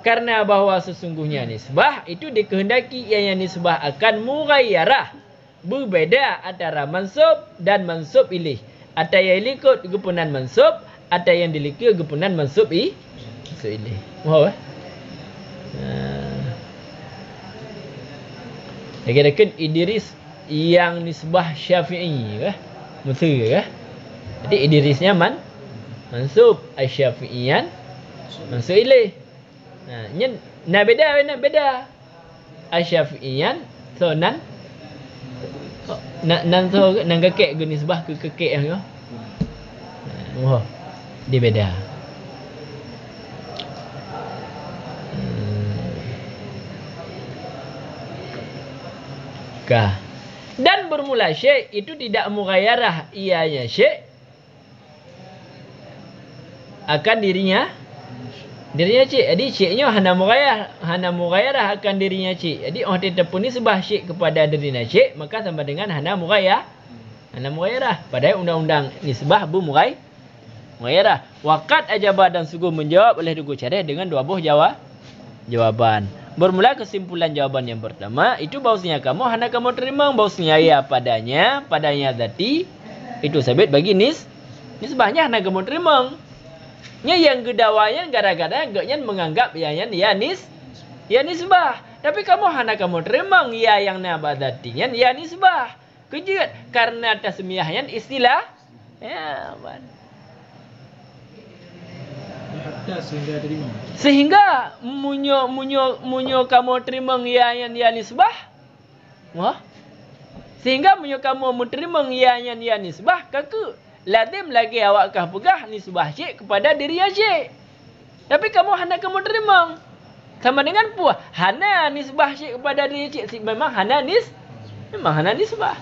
karena bahwa sesungguhnya nisbah itu dikehendaki ianya nisbah akan mughayyarah, berbeza antara mansub dan mansub ilih. Ada yang ikut kepunan mansub, ada yang dilikut kepunan mansub ilih. Mau Lagi-lagi Idris yang nisbah Syafi'i Mesir Jadi Idrisnya mansub, Syafi'iyan mansub ilaih. Nah beda. Syafi'iyan so nan so nan kekek ke nisbah ke kekek yo. Dia beda. Dan bermula syekh itu tidak mughayyarah ianya syekh akan dirinya syekh. Jadi syekhnya hana mughayyarah akan dirinya syekh. Jadi orang tetap pun nisbah syekh kepada dirinya syekh, maka sama dengan hana mughayyarah. Padahal undang-undang nisbah mughayyarah. Waqat ajabah dan sungguh menjawab oleh Dugu Syarih dengan dua buah jawaban. Bermula kesimpulan jawaban yang pertama itu bahwasanya kamu hana kamu terima bahwasanya ya padanya zati itu sabit bagi nisbahnya hana kamu terima. Nya yang gedawayan gara-gara gaknya menganggap ya nisbah. Tapi kamu hana kamu terima ya yang nabadatinya ya nisbah. Kejut karena tasmiyahnya istilah sehingga munyo kamu terima yang nisbah. Sehingga munyo kamu menerima yang nisbah kaku lazim lagi awak kah pegah nisbah syekh kepada diri syekh. Tapi kamu hana kamu terima. Sama dengan puah hana nisbah syekh kepada diri syekh. Memang hana nisbah.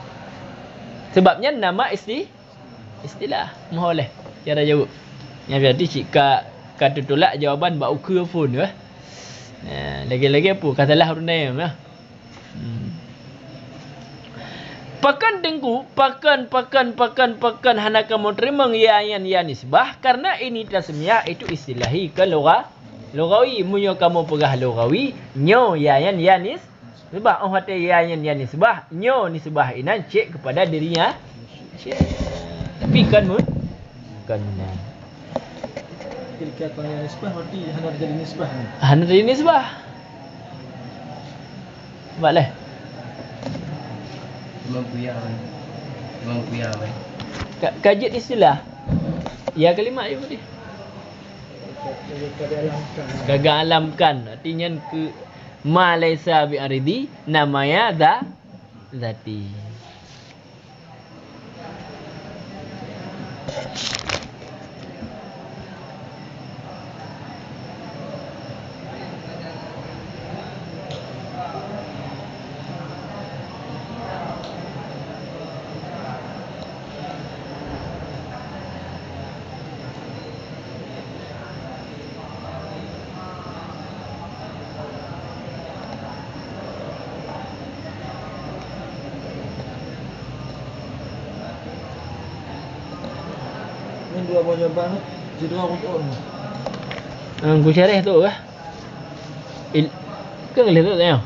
Sebabnya nama istilah. Boleh cara jawab. Yang berarti jika kata tolak jawaban bak ukur pun lagi-lagi apa katalah runai pakan dengku pakan hana kamu terima ya nisbah karena ini tasmiyah itu istilahi ke lugawi munyo kamu pegah lugawi nyo ya nisbah hati ya nisbah nyo nisbah inan cek kepada dirinya cek. Tapi kan benar. Ketika yang nisbah berarti hana jadi nisbah. Hana jadi nisbah. Boleh. Memang puya. Kajian istilah. Ya kalimat itu tadi. Gagal alamkan. Artinya ke ma laisa bi aridi namanya zati. Dua buah jawaban jadi dua untuk Gua syarih tu kan lihat tu tengok.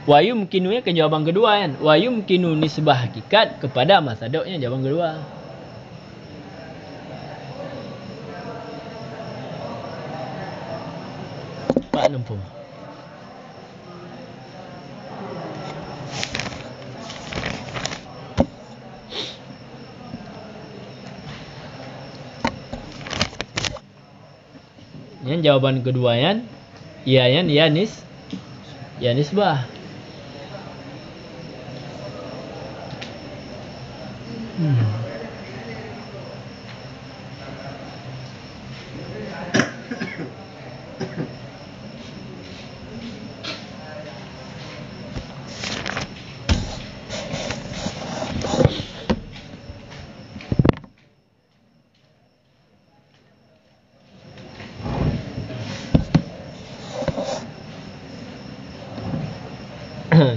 Wa yumkinunya ke jawaban kedua kan. Wa yumkinu nisbah hakikat kepada masadoknya jawaban kedua. Pak nampu. Yang jawaban kedua ya nisbah.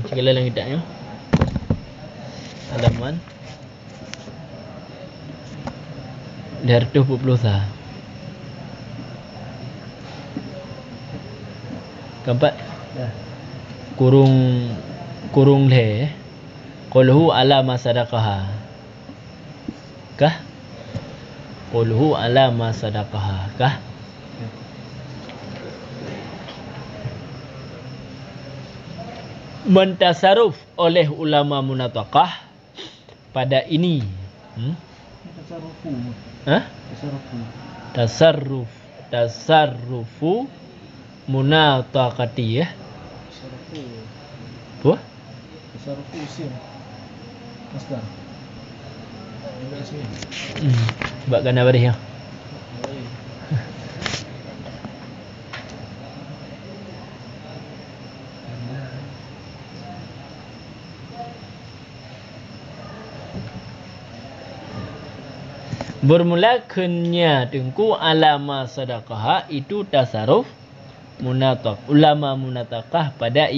Segala lang kita nyo. Halaman 220. Keempat. Dah. Kurung le. Qulhu ala ma sadaqaha. Kah? Qulhu ala ma sadaqaha. Kah? Mentasarruf oleh ulama munataqah pada ini. Tasarrufu. Hah? Tasarrufu. Tasarrufu munataqati ya. Tasarrufu. Apa? Tasarrufu isim. Masdar. Juga ismi. Sebab kena baris ya. Baik. Bermula kenya tengku alama sadaqah itu tasarruf ulama munataqah pada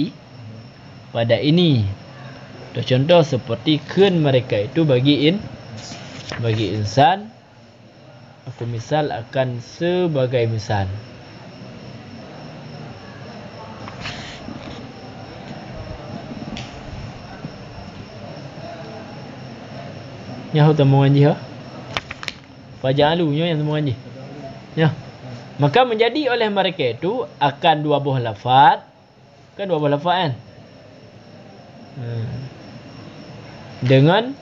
ini. Contoh seperti ken mereka itu bagi insan. Aku misal akan sebagai misal. Nyahu temu ngaji ha? Faja'alunya yang temu ngaji. Ya. Maka menjadi oleh mereka itu akan dua buah lafaz. Kan dua buah lafaz kan? Dengan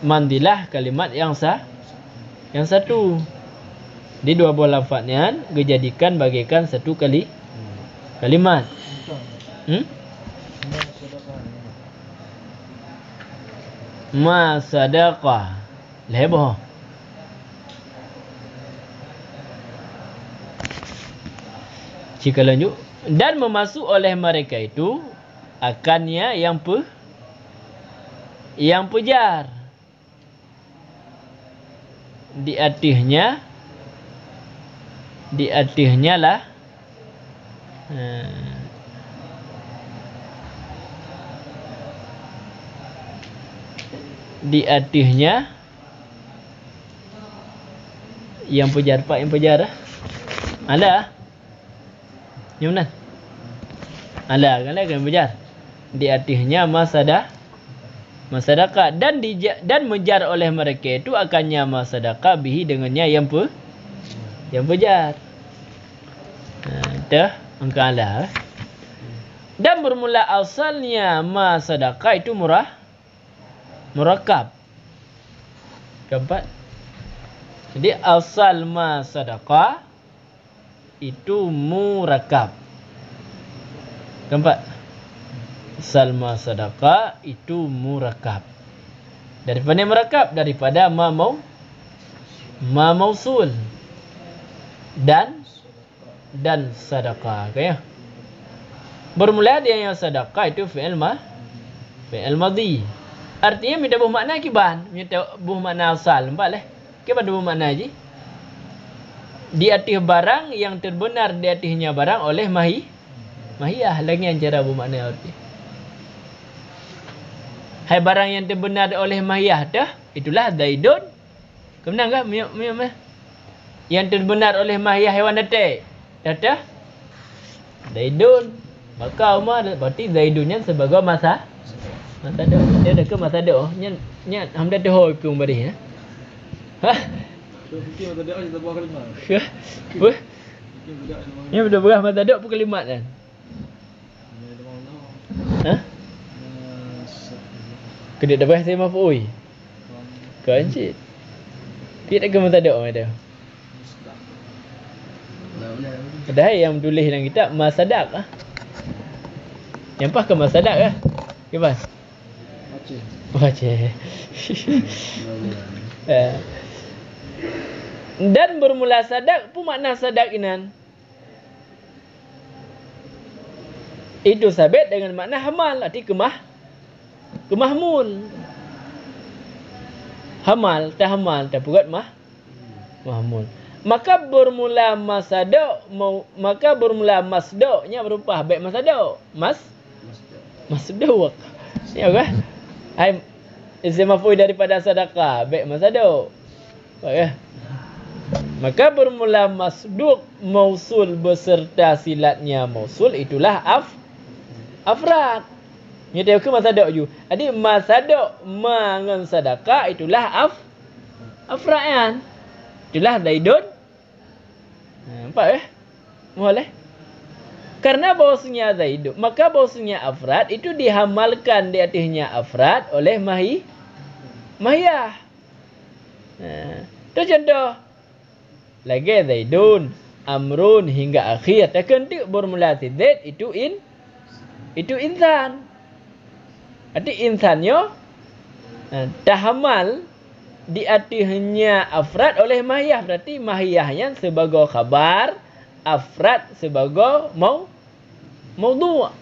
mandilah kalimat yang satu. Di dua buah lafaznya dijadikan bagaikan satu kalimat. Ma sadaqah. Leboh. Jika lanjut dan memasuk oleh mereka itu akannya yang pujar di atasnya lah di atasnya yang pujar pak yang pujar ada yang mana? Ala kan lagi menjar. Di atasnya masadaqah dan menjar oleh mereka itu akannya masadaqah bihi dengannya yang pujar. Itu angka ala. Dan bermula asalnya masadaqah itu murakab. Keempat. Jadi asal masadaqah itu murakab. Keempat. Salma sadaqah itu murakab. Daripada murakab daripada ma mausul dan sadaqah. Okay? Bermula dia yang sadaqah itu fi'il madhi. Artinya minta buh makna kiban, minta buh makna asal. Nampak leh? Kiban buh makna je. Di atas barang yang terbenar di atasnya barang oleh mahiyah lagi yang cara bermakna arti. Hai barang yang terbenar oleh mahiyah dah itulah zaidun. Kebenar ke? Yang terbenar oleh mahiyah hewan datai. Dah zaidun. Maka Umar berarti zaidunnya sebagai masa do. Dia ada ke masa do? Nya hamda doh pun bari ya. Fikir masa doa kita buat kalimat. Apa? Ini sudah berah masa dok pun kalimat kan? Hah? Kedek dah berah saya maf'ui. Kan cik? Tidak ke masa dok ada. Ada yang tulis dalam kitab masadak ah. Yang pas ke masadak ah. Kipas? Baca. Dan bermula sadak pun makna sadak inan. Itu sabit dengan makna hamal. Arti kemahmul. Hamal, tak hamal, tak purat mahmul. Maka bermula masadok, maka bermula masdoknya berupa baik masadok. Masdok. Ya kan? Hai isim maf'ul daripada sedekah, baik masadok. Baik ya? Maka bermula masduq mausul beserta silatnya mausul itulah afrad. Ni dia ke masadaq ju. Jadi masadaq mangan sedekah itulah afrad. Itulah Zaidun. Nampak boleh. Karena bahawasanya Zaidun, maka bahawasanya afrad itu dihamalkan di atasnya afrad oleh mahiyah. Itu contoh. Lagi Zaidun, Amrun hingga akhir. Ketika bermula Zaid itu insan. Arti insannya tahamal di atasnya afrad oleh mahiyah. Berarti mahiyahnya sebagai khabar, afrad sebagai maudhu'.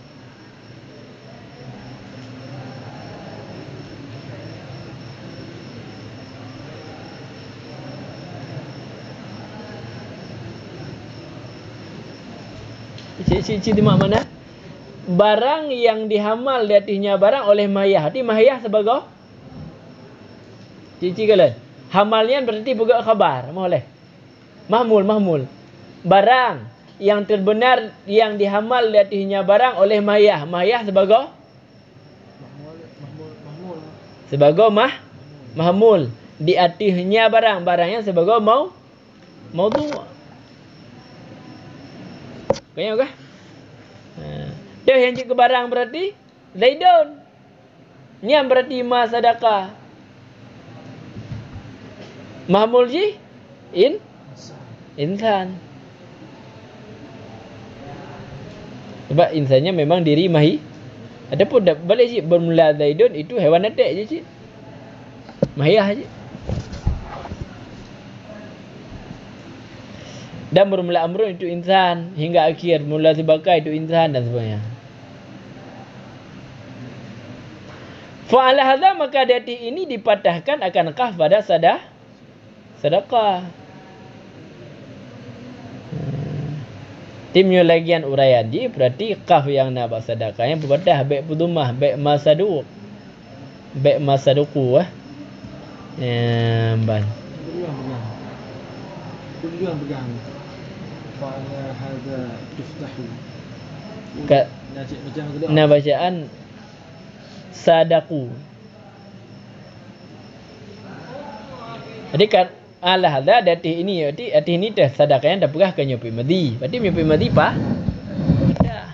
Cik mana? Barang yang dihamal di atasnya barang oleh mahiyah. Arti mahiyah sebagai cik kalian. Hamalnya berarti bukan khabar. Boleh. Mahmul. Barang yang terbenar yang dihamal di atasnya barang oleh mahiyah. Mahiyah sebagai sebagai mahmul di atasnya barang. Barangnya sebagai maudhu'. Kayaknya kah? Dia yang cik ke barang berarti Zaidun. Ini yang berarti ma sadaqah. Mahmul ji insan. Sebab insannya memang diri mahi. Adapun balik cik bermula Zaidun itu hewan atak je cik. Mahiyah je. Dan bermula Amrun itu insan hingga akhir mula Sibakai itu insan dan sebagainya. Fa'ala hadza maka dati ini dipatahkan akan kaf pada sedekah. Timnya lagian uraian ji berarti kaf yang nak buat sedekahnya berpatah baik pudumah baik masaduq. Baik masaduqu ban. Dulu pegang. Fa'ala hadza tuftahu. Nah bacaan sadaku. Jadi kan ala hadza dati ini berarti arti ini dah sedekahnya dah perah ke nyopi madi. Berarti nyopi madi apa? Dah.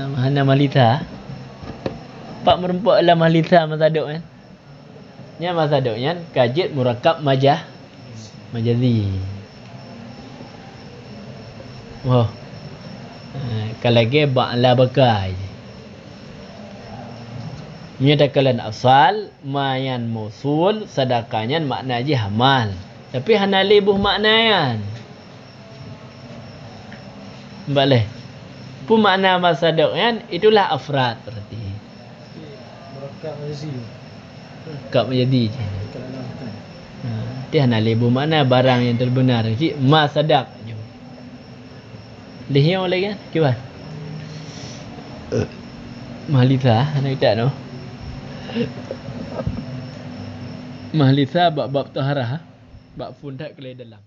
Mana malita? Pak merempuk lah malita masaduk kan. Nya masaduknya kajit murakkab majazi. Oh. Kalau lagi ba'la bakai. Menyatakan asal mayan mausul sedekahnya makna je hamal. Tapi hana lebuh maknayan. Boleh. Pun makna masaduknya itulah afrad berarti. Murakkab majazi. Kak menjadi je. Dia nak lebu mana barang yang terbenar. Cik ma sadaq je. Lihnya lagi kan? Kibat. Mahlisa nak tak no. Mahlisa bab taharah. Bab fundak kelai dalam.